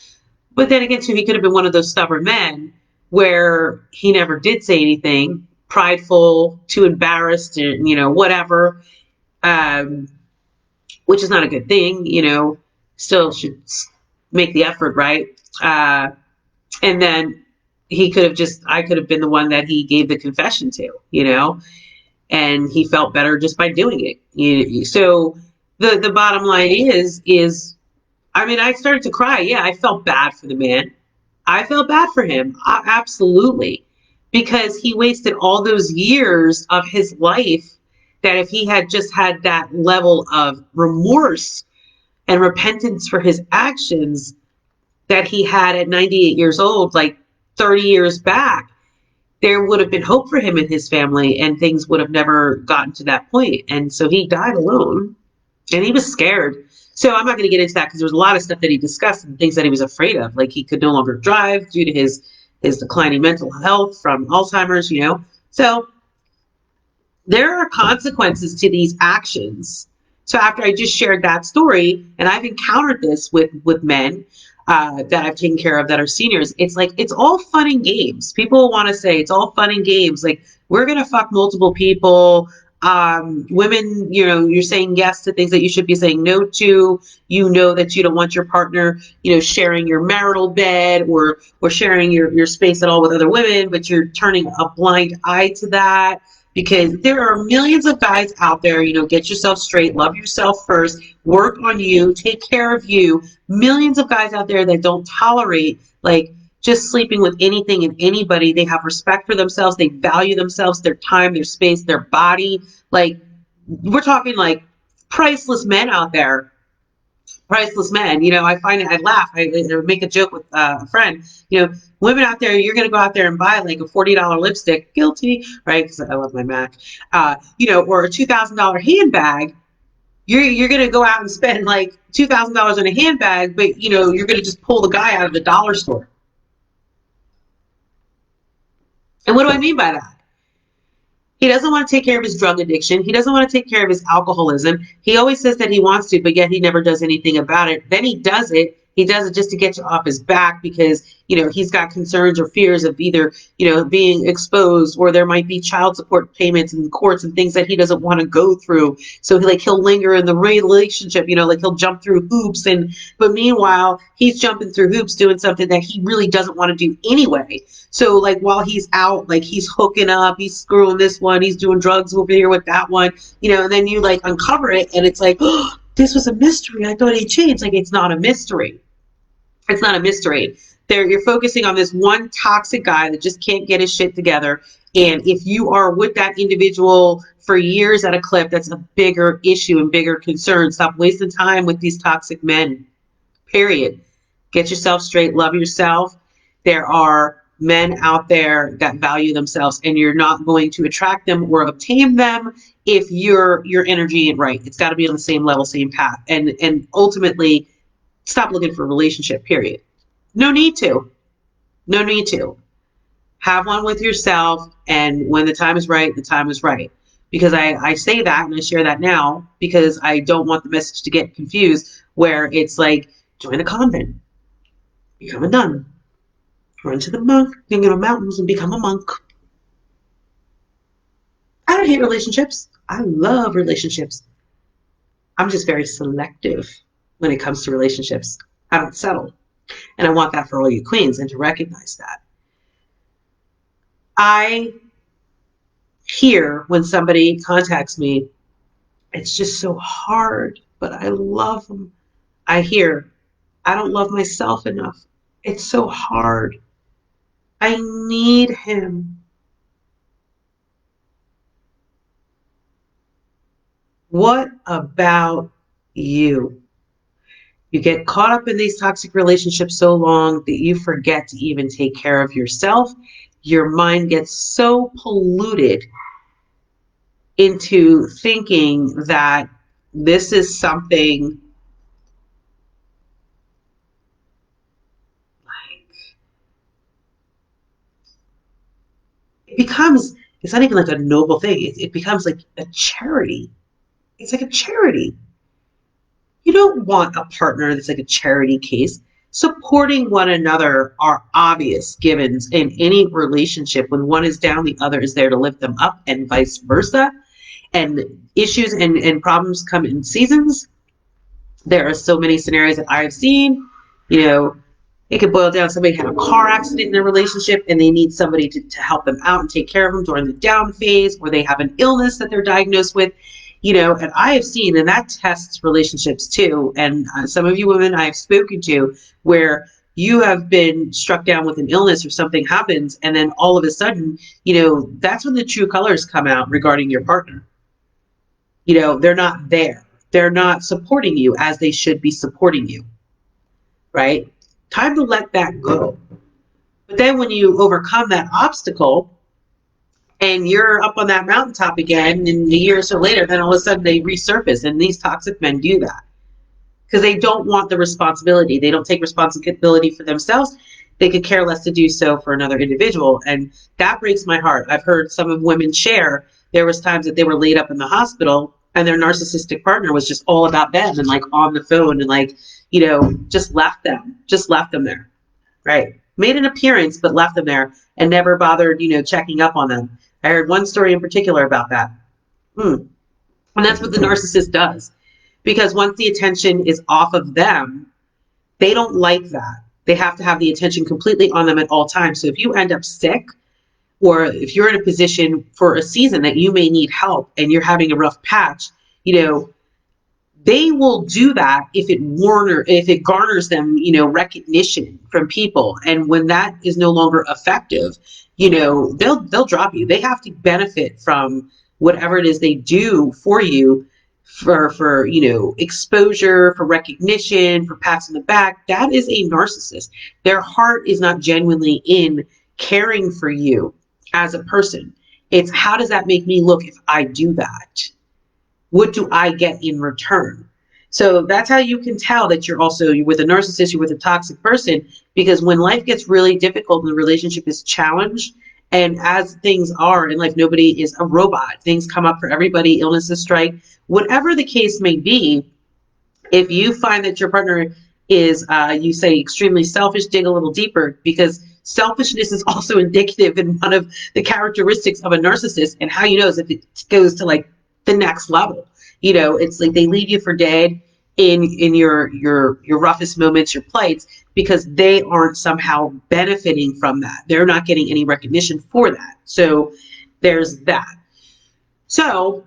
But then again, too, he could have been one of those stubborn men where he never did say anything, prideful, too embarrassed, and whatever. Um, which is not a good thing. Still should make the effort, right? And then I could have been the one that he gave the confession to, and he felt better just by doing it. So the bottom line is, I mean, I started to cry. Yeah, I felt bad for the man. I felt bad for him. Absolutely. Because he wasted all those years of his life that if he had just had that level of remorse and repentance for his actions that he had at 98 years old, like 30 years back, there would have been hope for him and his family, and things would have never gotten to that point. And so he died alone, and he was scared. So I'm not going to get into that because there's a lot of stuff that he discussed and things that he was afraid of, like he could no longer drive due to his declining mental health from Alzheimer's. So there are consequences to these actions. So after I just shared that story, and I've encountered this with men that I've taken care of that are seniors, it's like it's all fun and games. People want to say it's all fun and games. Like we're gonna fuck multiple people. Women, you're saying yes to things that you should be saying no to. You know that you don't want your partner, sharing your marital bed or sharing your space at all with other women, but you're turning a blind eye to that because there are millions of guys out there. Get yourself straight, love yourself first, work on you, take care of you. Millions of guys out there that don't tolerate like just sleeping with anything and anybody. They have respect for themselves, they value themselves, their time, their space, their body. Like we're talking like priceless men out there. Priceless men. I find it, I laugh. I make a joke with a friend. Women out there, you're going to go out there and buy like a $40 lipstick, guilty, right? Because I love my Mac, or a $2,000 handbag. You're going to go out and spend like $2,000 on a handbag, but you're going to just pull the guy out of the dollar store. And what do I mean by that? He doesn't want to take care of his drug addiction. He doesn't want to take care of his alcoholism. He always says that he wants to, but yet he never does anything about it. Then he does it. He does it just to get you off his back because, he's got concerns or fears of either, being exposed, or there might be child support payments in courts and things that he doesn't want to go through. So he'll linger in the relationship, like he'll jump through hoops. But meanwhile, he's jumping through hoops doing something that he really doesn't want to do anyway. So like while he's out, like he's hooking up, he's screwing this one, he's doing drugs over here with that one, and then you like uncover it and it's like, oh, this was a mystery. I thought he changed. Like it's not a mystery. It's not a mystery. You're focusing on this one toxic guy that just can't get his shit together. And if you are with that individual for years at a clip, that's a bigger issue and bigger concern. Stop wasting time with these toxic men. Period. Get yourself straight. Love yourself. There are men out there that value themselves, and you're not going to attract them or obtain them if your energy ain't right. It's got to be on the same level, same path. And ultimately, stop looking for a relationship, period. No need to. No need to. Have one with yourself, and when the time is right, the time is right. Because I say that and I share that now because I don't want the message to get confused where it's like, join a convent, become a nun, run to the mountains and become a monk. I don't hate relationships. I love relationships. I'm just very selective when it comes to relationships. I don't settle. And I want that for all you queens and to recognize that. I hear when somebody contacts me, it's just so hard, but I love them. I hear, I don't love myself enough. It's so hard. I need him. What about you? You get caught up in these toxic relationships so long that you forget to even take care of yourself. Your mind gets so polluted into thinking that this is something like it becomes, it's not even like a noble thing. It becomes like a charity. It's like a charity. You don't want a partner that's like a charity case. Supporting one another are obvious givens in any relationship. When one is down, the other is there to lift them up, and vice versa. And issues and problems come in seasons. There are so many scenarios that I've seen. You know, it could boil down to somebody had a car accident in their relationship and they need somebody to help them out and take care of them during the down phase, or they have an illness that they're diagnosed with. And I have seen, and that tests relationships too. And some of you women I have spoken to where you have been struck down with an illness or something happens, and then all of a sudden, that's when the true colors come out regarding your partner. They're not there. They're not supporting you as they should be supporting you, right? Time to let that go. But then when you overcome that obstacle and you're up on that mountaintop again, and a year or so later, then all of a sudden they resurface. And these toxic men do that because they don't want the responsibility. They don't take responsibility for themselves. They could care less to do so for another individual. And that breaks my heart. I've heard some of women share there was times that they were laid up in the hospital and their narcissistic partner was just all about them and like on the phone and like, just left them there, right? Made an appearance, but left them there and never bothered, checking up on them. I heard one story in particular about that. And that's what the narcissist does. Because once the attention is off of them, they don't like that. They have to have the attention completely on them at all times. So if you end up sick, or if you're in a position for a season that you may need help and you're having a rough patch, they will do that if it garners them, recognition from people. And when that is no longer effective, they'll drop you. They have to benefit from whatever it is they do for you, for exposure, for recognition, for pats on the back. That is a narcissist. Their heart is not genuinely in caring for you as a person. It's how does that make me look if I do that? What do I get in return? So that's how you can tell that you're with a narcissist, you're with a toxic person, because when life gets really difficult and the relationship is challenged, and as things are in life, nobody is a robot. Things come up for everybody, illnesses strike, whatever the case may be. If you find that your partner is, you say, extremely selfish, dig a little deeper, because selfishness is also indicative in one of the characteristics of a narcissist. And how you know is if it goes to like the next level. It's like they leave you for dead in your roughest moments, your plights, because they aren't somehow benefiting from that. They're not getting any recognition for that. So there's that. So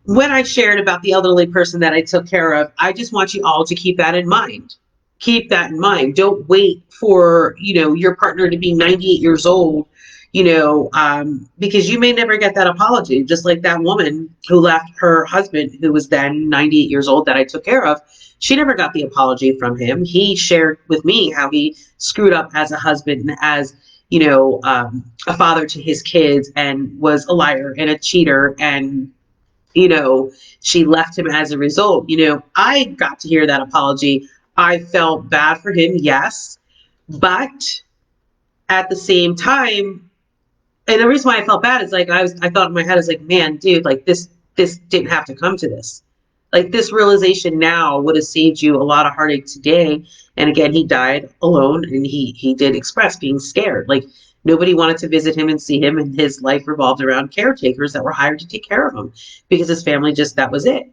when I shared about the elderly person that I took care of, I just want you all to keep that in mind. Keep that in mind. Don't wait for, your partner to be 98 years old, because you may never get that apology. Just like that woman who left her husband, who was then 98 years old, that I took care of. She never got the apology from him. He shared with me how he screwed up as a husband and as, a father to his kids, and was a liar and a cheater, and she left him as a result. I got to hear that apology. I felt bad for him, yes, but at the same time, and the reason why I felt bad is like I thought in my head, I was like, man, dude, like this didn't have to come to this. Like this realization now would have saved you a lot of heartache today. And again, he died alone, and he did express being scared. Like nobody wanted to visit him and see him, and his life revolved around caretakers that were hired to take care of him because his family that was it.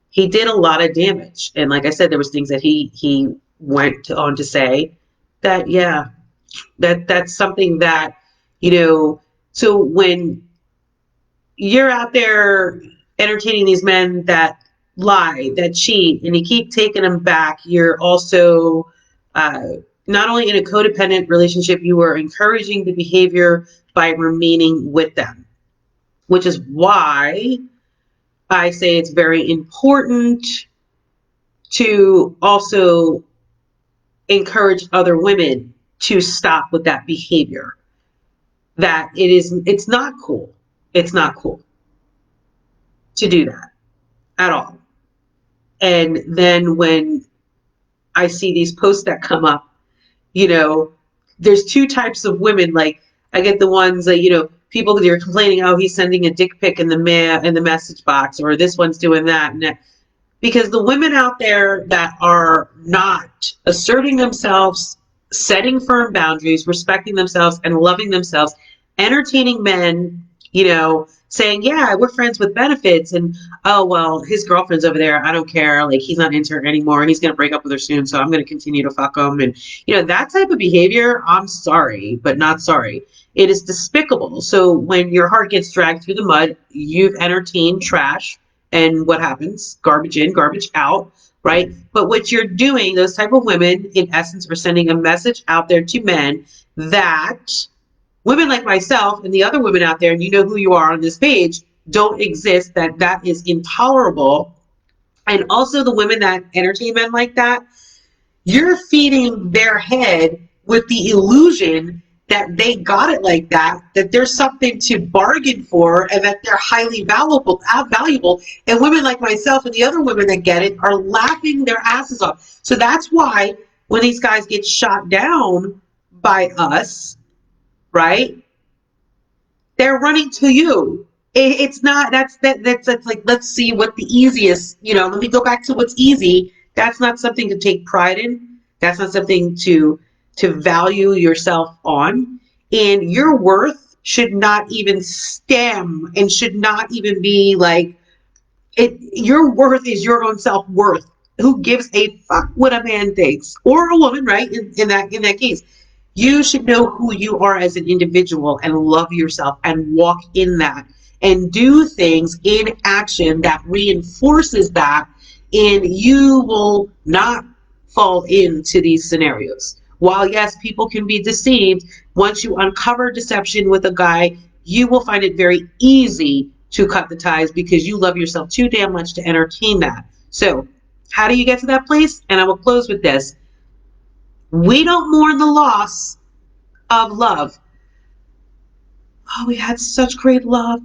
He did a lot of damage. And like I said, there was things that he went on to say that, yeah, that's something that, so when you're out there entertaining these men that lie, that cheat, and you keep taking them back, you're also not only in a codependent relationship, you are encouraging the behavior by remaining with them, which is why I say it's very important to also encourage other women to stop with that behavior. That it's not cool. It's not cool to do that at all. And then when I see these posts that come up, there's two types of women. Like I get the ones that, people that are complaining, oh, he's sending a dick pic in the message box, or this one's doing that. And Because the women out there that are not asserting themselves, setting firm boundaries, respecting themselves and loving themselves, entertaining men, saying, yeah, we're friends with benefits, and oh, well, his girlfriend's over there, I don't care, like, he's not into her anymore and he's going to break up with her soon, so I'm going to continue to fuck him. And that type of behavior, I'm sorry but not sorry, it is despicable. So when your heart gets dragged through the mud, you've entertained trash, and what happens? Garbage in, garbage out, right? But what you're doing, those type of women, in essence, are sending a message out there to men that women like myself and the other women out there, and you know who you are on this page, don't exist, that is intolerable. And also the women that entertain men like that, you're feeding their head with the illusion that they got it like that there's something to bargain for, and that they're highly valuable. And women like myself and the other women that get it are laughing their asses off. So that's why when these guys get shot down by us, right, they're running to you. It's not, that's like, let's see what the easiest, let me go back to what's easy. That's not something to take pride in. That's not something to value yourself on. And your worth should not even stem, and should not even be like it. Your worth is your own self-worth. Who gives a fuck what a man thinks, or a woman, right? In that case, you should know who you are as an individual and love yourself and walk in that and do things in action that reinforces that, and you will not fall into these scenarios. While yes, people can be deceived, once you uncover deception with a guy, you will find it very easy to cut the ties, because you love yourself too damn much to entertain that. So how do you get to that place? And I will close with this. We don't mourn the loss of love. Oh, we had such great love.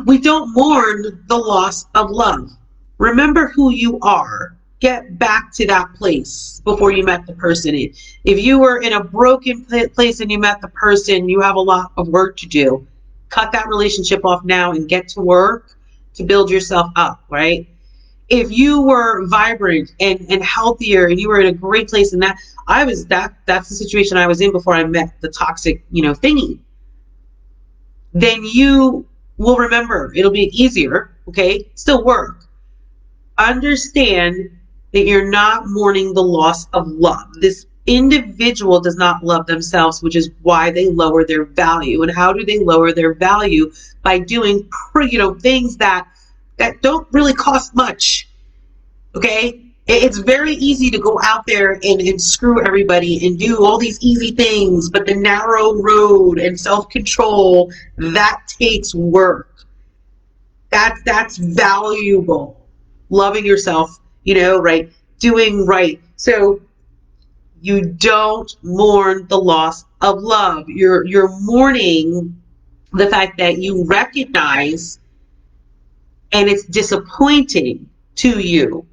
We don't mourn the loss of love. Remember who you are. Get back to that place before you met the person. If you were in a broken place and you met the person, you have a lot of work to do. Cut that relationship off now and get to work to build yourself up, right? If you were vibrant and healthier and you were in a great place, and that's the situation I was in before I met the toxic, thingy, then you will remember. It'll be easier, okay? Still work. Understand that you're not mourning the loss of love. This individual does not love themselves, which is why they lower their value. And how do they lower their value? By doing, things that don't really cost much, okay? It's very easy to go out there and screw everybody and do all these easy things, but the narrow road and self-control, that takes work. That's valuable. Loving yourself, right? Doing right. So you don't mourn the loss of love. You're mourning the fact that you recognize, and it's disappointing to you,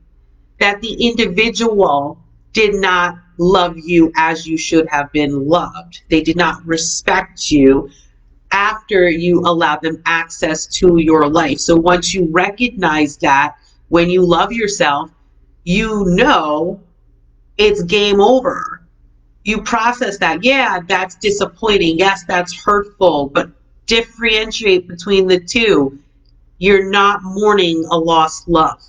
that the individual did not love you as you should have been loved. They did not respect you after you allowed them access to your life. So once you recognize that, when you love yourself, it's game over. You process that. Yeah, that's disappointing. Yes, that's hurtful, but differentiate between the two. You're not mourning a lost love.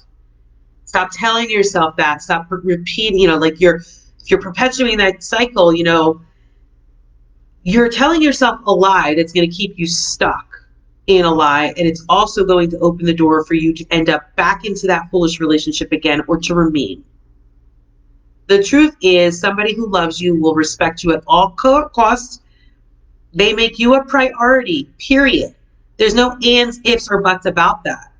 Stop telling yourself that. Stop repeating, like if you're perpetuating that cycle, you're telling yourself a lie that's going to keep you stuck in a lie. And it's also going to open the door for you to end up back into that foolish relationship again, or to remain. The truth is, somebody who loves you will respect you at all costs. They make you a priority, period. There's no ands, ifs, or buts about that.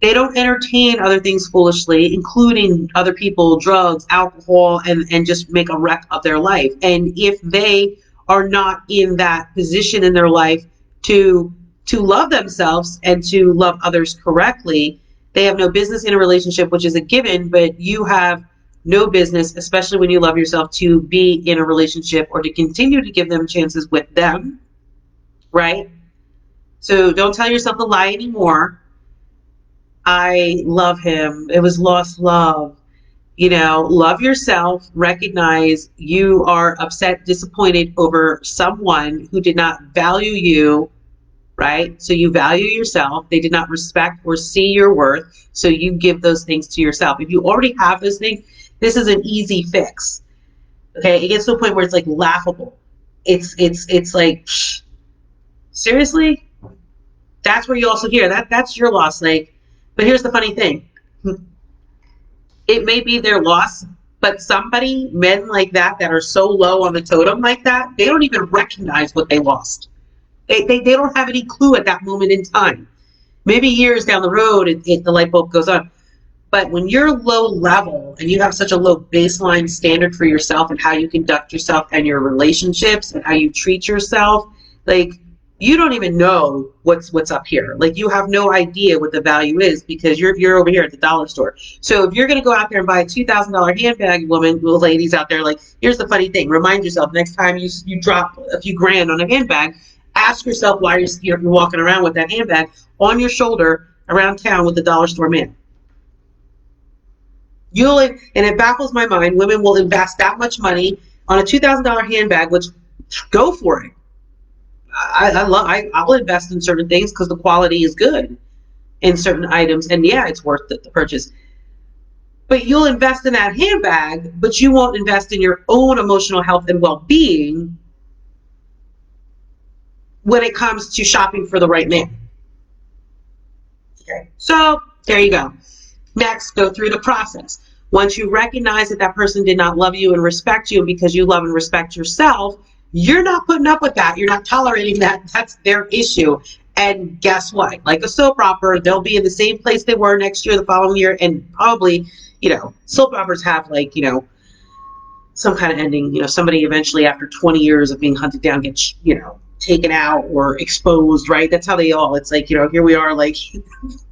They don't entertain other things foolishly, including other people, drugs, alcohol, and just make a wreck of their life. And if they are not in that position in their life to love themselves and to love others correctly, they have no business in a relationship, which is a given, but you have no business, especially when you love yourself, to be in a relationship or to continue to give them chances with them, right? So don't tell yourself a lie anymore. I love him. It was lost love. Love yourself, recognize you are upset, disappointed over someone who did not value you, right? So you value yourself. They did not respect or see your worth. So you give those things to yourself. If you already have those things, this is an easy fix. Okay. It gets to a point where it's like laughable. It's like, seriously? That's where you also hear that's your loss. Like, but here's the funny thing. It may be their loss, but men like that are so low on the totem like that, they don't even recognize what they lost. They don't have any clue at that moment in time. Maybe years down the road, the light bulb goes on. But when you're low level and you have such a low baseline standard for yourself and how you conduct yourself and your relationships and how you treat yourself, like, you don't even know what's up here. Like, you have no idea what the value is because you're over here at the dollar store. So if you're going to go out there and buy a $2,000 handbag, little ladies out there, like, here's the funny thing. Remind yourself next time you drop a few grand on a handbag, ask yourself why you're walking around with that handbag on your shoulder around town with the dollar store man. And it baffles my mind, women will invest that much money on a $2,000 handbag, which, go for it. I'll invest in certain things because the quality is good in certain items, and yeah, it's worth the purchase. But you'll invest in that handbag, but you won't invest in your own emotional health and well-being when it comes to shopping for the right man. Okay, so there you go. Next, go through the process. Once you recognize that person did not love you and respect you, because you love and respect yourself, you're not putting up with that. You're not tolerating that. That's their issue. And guess what? Like a soap opera, they'll be in the same place they were next year, the following year, and probably, soap operas have some kind of ending. Somebody eventually, after 20 years of being hunted down, gets, taken out or exposed, right? That's how they all, it's like, here we are, like,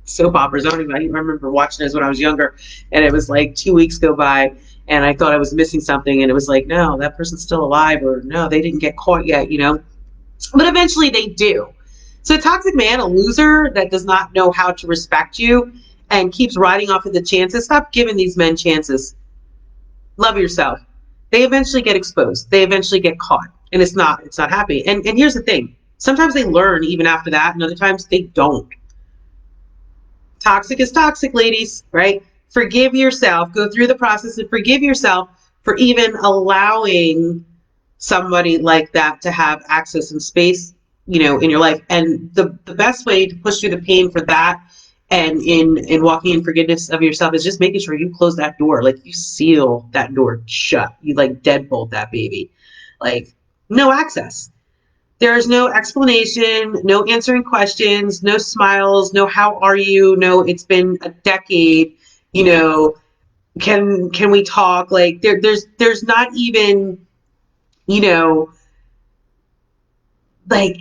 soap operas. I remember watching this when I was younger, and it was like 2 weeks go by and I thought I was missing something, and it was like, no, that person's still alive, or no, they didn't get caught yet, but eventually they do. So a toxic man, a loser that does not know how to respect you and keeps riding off of the chances, stop giving these men chances. Love yourself. They eventually get exposed. They eventually get caught, and it's not happy. And here's the thing. Sometimes they learn even after that, and other times they don't. Toxic is toxic, ladies, right? Forgive yourself. Go through the process and forgive yourself for even allowing somebody like that to have access and space, in your life. And the best way to push through the pain for that and in walking in forgiveness of yourself is just making sure you close that door. Like, you seal that door shut. You like deadbolt that baby. Like, no access. There's no explanation, no answering questions, no smiles, no how are you, no it's been a decade, can we talk? Like, there's not even, like,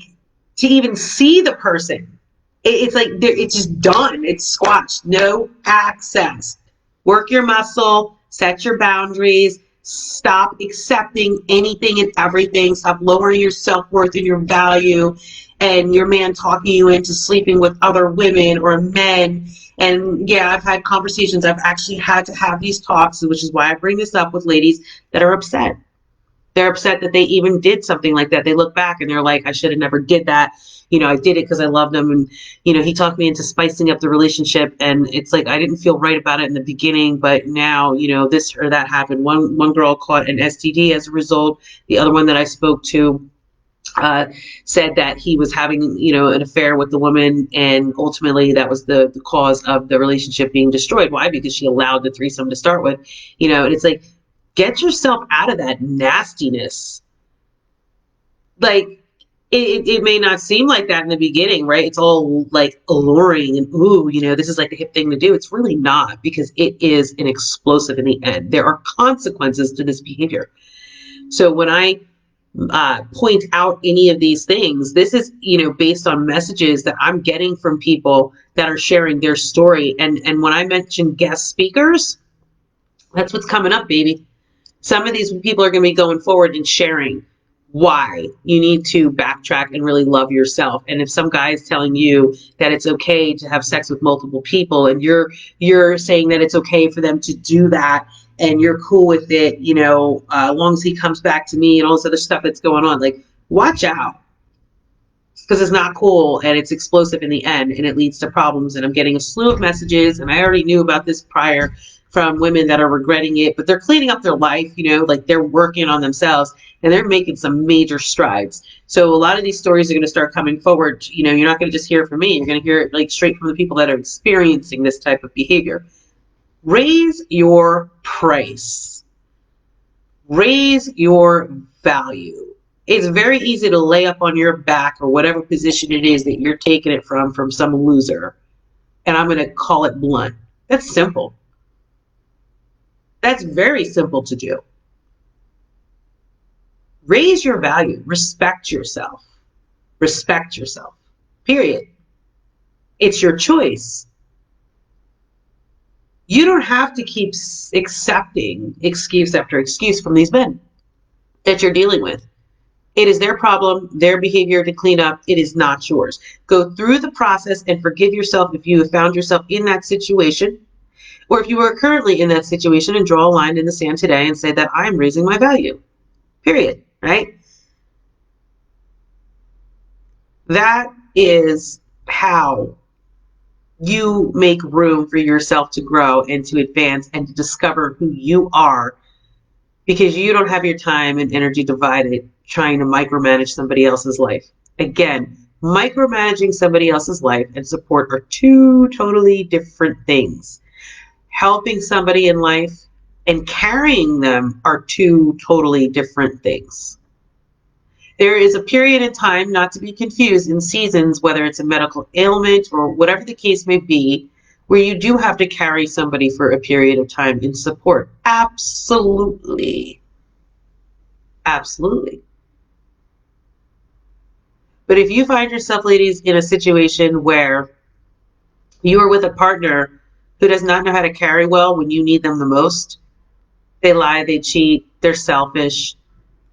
to even see the person. It's like it's just done. It's squashed. No access. Work your muscle, set your boundaries. Stop accepting anything and everything. Stop lowering your self-worth and your value, and your man talking you into sleeping with other women or men. And yeah, I've had conversations. I've actually had to have these talks, which is why I bring this up with ladies that are upset. They're upset that they even did something like that. They look back and they're like, I should have never did that. I did it because I loved him. And, he talked me into spicing up the relationship. And it's like, I didn't feel right about it in the beginning, but now, this or that happened. One girl caught an STD as a result. The other one that I spoke to said that he was having, an affair with the woman. And ultimately that was the cause of the relationship being destroyed. Why? Because she allowed the threesome to start with, and it's like, get yourself out of that nastiness. Like, it may not seem like that in the beginning, right? It's all like alluring and, ooh, this is like the hip thing to do. It's really not, because it is an explosive in the end. There are consequences to this behavior. So when I point out any of these things, this is, based on messages that I'm getting from people that are sharing their story. And when I mention guest speakers, that's what's coming up, baby. Some of these people are going to be going forward and sharing why you need to backtrack and really love yourself. And if some guy is telling you that it's okay to have sex with multiple people, and you're saying that it's okay for them to do that, and you're cool with it, as long as he comes back to me and all this other stuff that's going on, like, watch out, because it's not cool and it's explosive in the end, and it leads to problems. And I'm getting a slew of messages, and I already knew about this prior, from women that are regretting it, but they're cleaning up their life, like they're working on themselves, and they're making some major strides. So a lot of these stories are going to start coming forward. You're not going to just hear it from me. You're going to hear it like straight from the people that are experiencing this type of behavior. Raise your price. Raise your value. It's very easy to lay up on your back, or whatever position it is that you're taking it from some loser. And I'm going to call it blunt. That's simple. That's very simple to do. Raise your value. Respect yourself. Respect yourself. Period. It's your choice. You don't have to keep accepting excuse after excuse from these men that you're dealing with. It is their problem, their behavior to clean up. It is not yours. Go through the process and forgive yourself if you have found yourself in that situation, or if you are currently in that situation, and draw a line in the sand today and say that I'm raising my value. Period. Right? That is how you make room for yourself to grow and to advance and to discover who you are, because you don't have your time and energy divided trying to micromanage somebody else's life. Again, micromanaging somebody else's life and support are two totally different things. Helping somebody in life and carrying them are two totally different things. There is a period in time, not to be confused, in seasons, whether it's a medical ailment or whatever the case may be, where you do have to carry somebody for a period of time in support. Absolutely. Absolutely. But if you find yourself, ladies, in a situation where you are with a partner who does not know how to carry well when you need them the most, they lie, they cheat, they're selfish,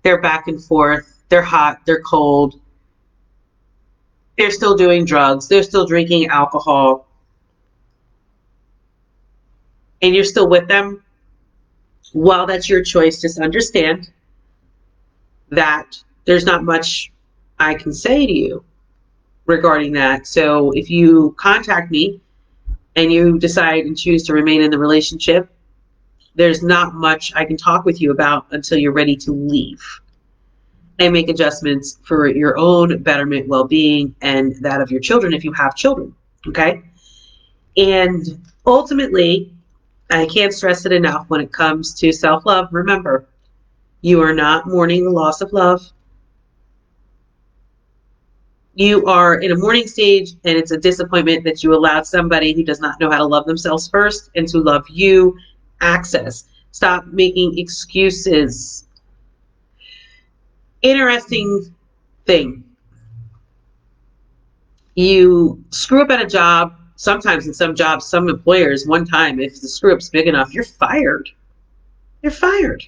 they're back and forth, they're hot, they're cold, they're still doing drugs, they're still drinking alcohol, and you're still with them, well, that's your choice. Just understand that there's not much I can say to you regarding that. So if you contact me and you decide and choose to remain in the relationship, there's not much I can talk with you about until you're ready to leave and make adjustments for your own betterment, well-being, and that of your children if you have children. Okay? And ultimately, I can't stress it enough, when it comes to self-love, remember, you are not mourning the loss of love. You are in a mourning stage, and it's a disappointment that you allowed somebody who does not know how to love themselves first and to love you access. Stop making excuses. Interesting thing. You screw up at a job. Sometimes in some jobs, some employers, one time, if the screw up's big enough, you're fired. You're fired.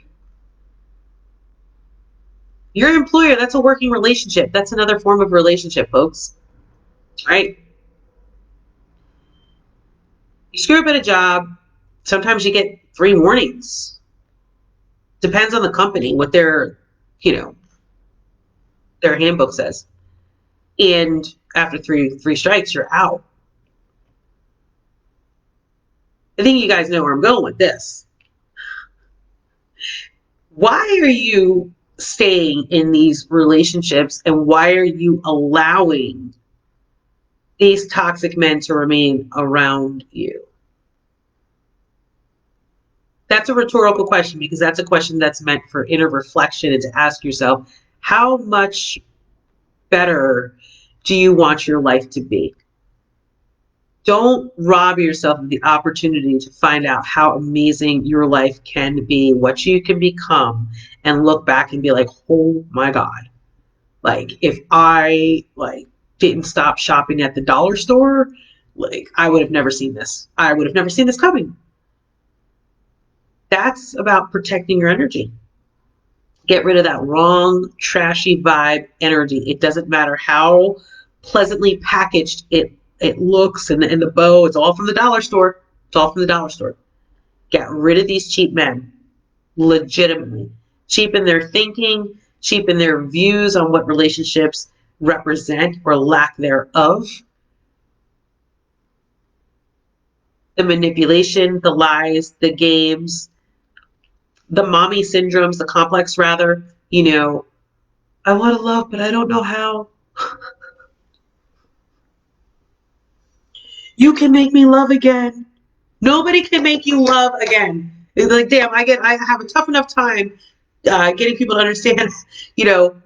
Your employer, that's a working relationship. That's another form of relationship, folks. Right? You screw up at a job, sometimes you get 3 warnings. Depends on the company, what their handbook says. And after three strikes, you're out. I think you guys know where I'm going with this. Why are you staying in these relationships, and why are you allowing these toxic men to remain around you? That's a rhetorical question, because that's a question that's meant for inner reflection and to ask yourself, how much better do you want your life to be? Don't rob yourself of the opportunity to find out how amazing your life can be, what you can become, and look back and be like, oh my God. Like, if I didn't stop shopping at the dollar store, I would have never seen this. I would have never seen this coming. That's about protecting your energy. Get rid of that wrong, trashy vibe energy. It doesn't matter how pleasantly packaged it looks, and the bow, it's all from the dollar store. It's all from the dollar store. Get rid of these cheap men, legitimately. Cheap in their thinking, cheap in their views on what relationships represent or lack thereof. The manipulation, the lies, the games, the mommy syndromes, the complex rather, I want to love, but I don't know how. You can make me love again. Nobody can make you love again. It's like, damn, I have a tough enough time getting people to understand,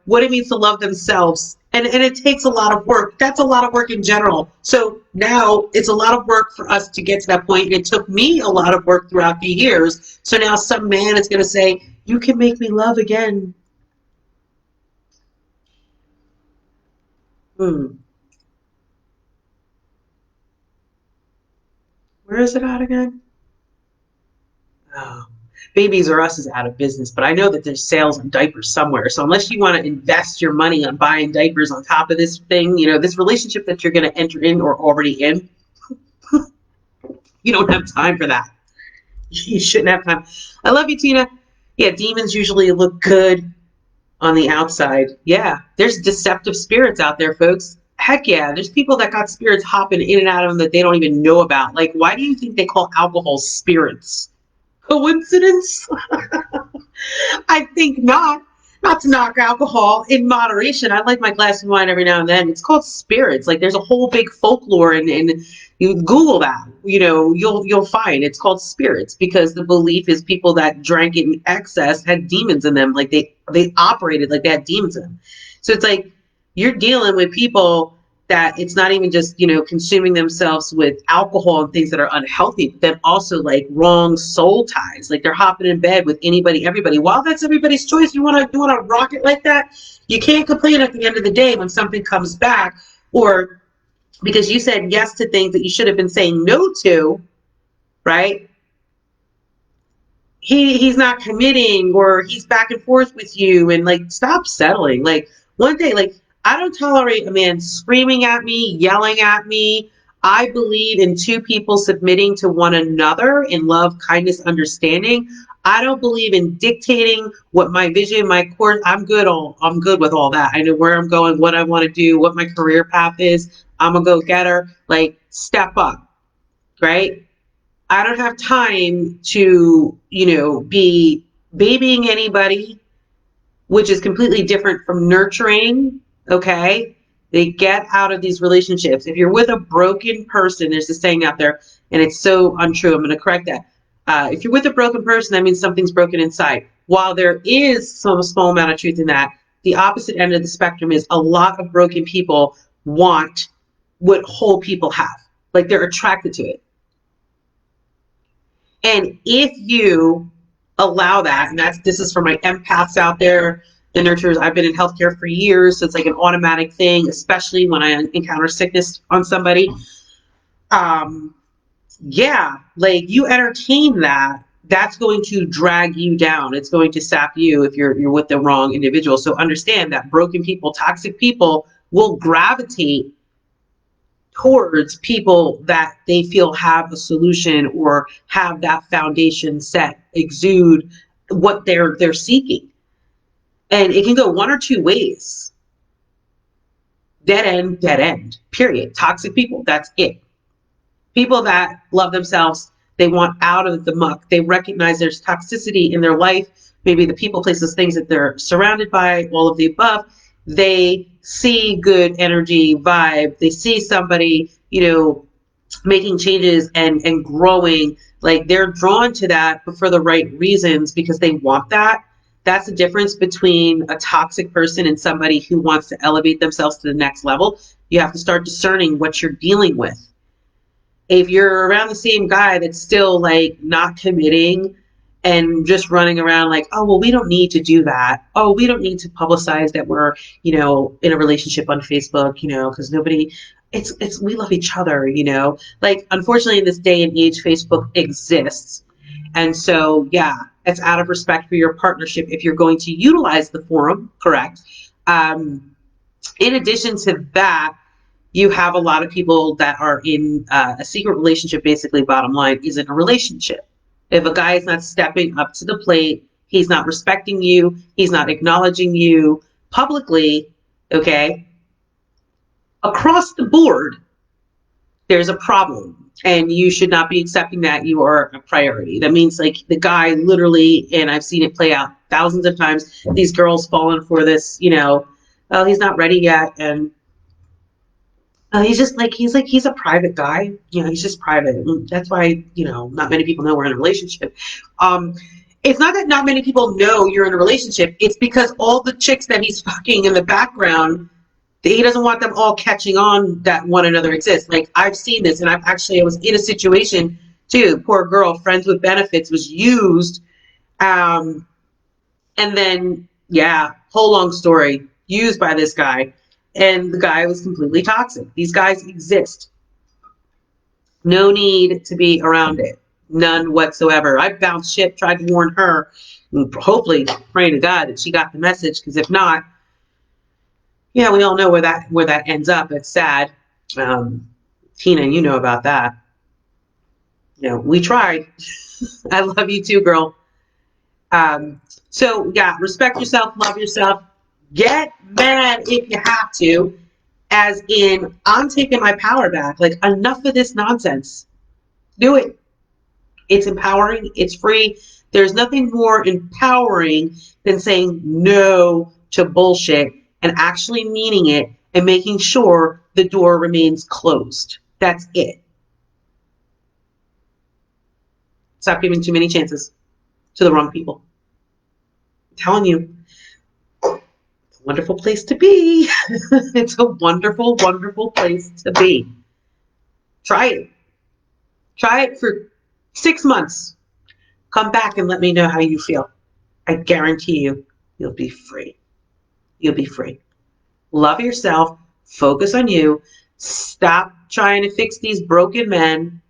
what it means to love themselves. And it takes a lot of work. That's a lot of work in general. So now it's a lot of work for us to get to that point. It took me a lot of work throughout the years. So now some man is going to say, you can make me love again. Hmm. Where is it at again? Oh. Babies R Us is out of business, but I know that there's sales on diapers somewhere. So unless you want to invest your money on buying diapers on top of this thing, this relationship that you're going to enter in or already in, you don't have time for that. You shouldn't have time. I love you, Tina. Yeah, demons usually look good on the outside. Yeah, there's deceptive spirits out there, folks. Heck yeah, there's people that got spirits hopping in and out of them that they don't even know about. Like, why do you think they call alcohol spirits? Coincidence? I think not. Not to knock alcohol in moderation. I like my glass of wine every now and then. It's called spirits. Like there's a whole big folklore, and you Google that. You'll find it's called spirits because the belief is people that drank it in excess had demons in them. Like they operated like they had demons in them. So it's like you're dealing with people that it's not even just consuming themselves with alcohol and things that are unhealthy, but then also like wrong soul ties, like they're hopping in bed with anybody, everybody. While that's everybody's choice, you want to rock it like that, you can't complain at the end of the day when something comes back, or because you said yes to things that you should have been saying no to, right? He's not committing, or he's back and forth with you, and like stop settling. Like one day, like I don't tolerate a man screaming at me, yelling at me. I believe in two people submitting to one another in love, kindness, understanding. I don't believe in dictating what my vision, my course. I'm good with all that. I know where I'm going, what I want to do, what my career path is. I'm a go getter. Like step up, right? I don't have time to, be babying anybody, which is completely different from nurturing. Okay. They get out of these relationships. If you're with a broken person, there's this saying out there, and it's so untrue. I'm going to correct that. If you're with a broken person, that means something's broken inside. While there is some small amount of truth in that, the opposite end of the spectrum is a lot of broken people want what whole people have. Like they're attracted to it. And if you allow that, and this is for my empaths out there, the nurturers, I've been in healthcare for years, so it's like an automatic thing, especially when I encounter sickness on somebody. Um, yeah, like you entertain that, that's going to drag you down. It's going to sap you if you're with the wrong individual. So understand that broken people, toxic people will gravitate towards people that they feel have a solution or have that foundation set, exude what they're seeking. And it can go one or two ways. Dead end, period. Toxic people, that's it. People that love themselves, they want out of the muck. They recognize there's toxicity in their life, maybe the people, places, things that they're surrounded by, all of the above. They see good energy, vibe. They see somebody, making changes and growing. Like they're drawn to that, but for the right reasons because they want that. That's the difference between a toxic person and somebody who wants to elevate themselves to the next level. You have to start discerning what you're dealing with. If you're around the same guy that's still like not committing and just running around like, oh, well, we don't need to do that. Oh, we don't need to publicize that we're, in a relationship on Facebook, because nobody, we love each other, like, unfortunately in this day and age, Facebook exists. And so, yeah, It's out of respect for your partnership if you're going to utilize the forum, correct? In addition to that, you have a lot of people that are in a secret relationship. Basically, bottom line, is in a relationship. If a guy is not stepping up to the plate, he's not respecting you, he's not acknowledging you publicly, okay, across the board, there's a problem, and you should not be accepting that you are a priority. That means, like, the guy literally, and I've seen it play out thousands of times, these girls falling for this, oh, he's not ready yet, and he's a private guy. He's just private. That's why, not many people know we're in a relationship. It's not that not many people know you're in a relationship. It's because all the chicks that he's fucking in the background, he doesn't want them all catching on that one another exists. Like, I've seen this, and I was in a situation too. Poor girl, friends with benefits, was used. And then, yeah, whole long story, used by this guy. And the guy was completely toxic. These guys exist. No need to be around it. None whatsoever. I bounced ship, tried to warn her, and hopefully praying to God that she got the message, because if not, yeah, we all know where that ends up. It's sad. Tina, you know about that. We tried. I love you too, girl. So yeah, respect yourself, love yourself, get mad if you have to, as in, I'm taking my power back. Like, enough of this nonsense. Do it. It's empowering. It's free. There's nothing more empowering than saying no to bullshit and actually meaning it and making sure the door remains closed. That's it. Stop giving too many chances to the wrong people. I'm telling you, it's a wonderful place to be. It's a wonderful, wonderful place to be. Try it. Try it for 6 months. Come back and let me know how you feel. I guarantee you'll be free. You'll be free. Love yourself. Focus on you. Stop trying to fix these broken men.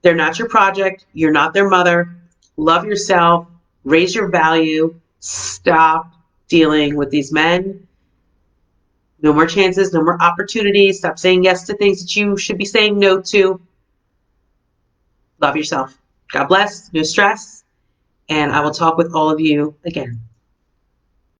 They're not your project. You're not their mother. Love yourself. Raise your value. Stop dealing with these men. No more chances. No more opportunities. Stop saying yes to things that you should be saying no to. Love yourself. God bless. No stress. And I will talk with all of you again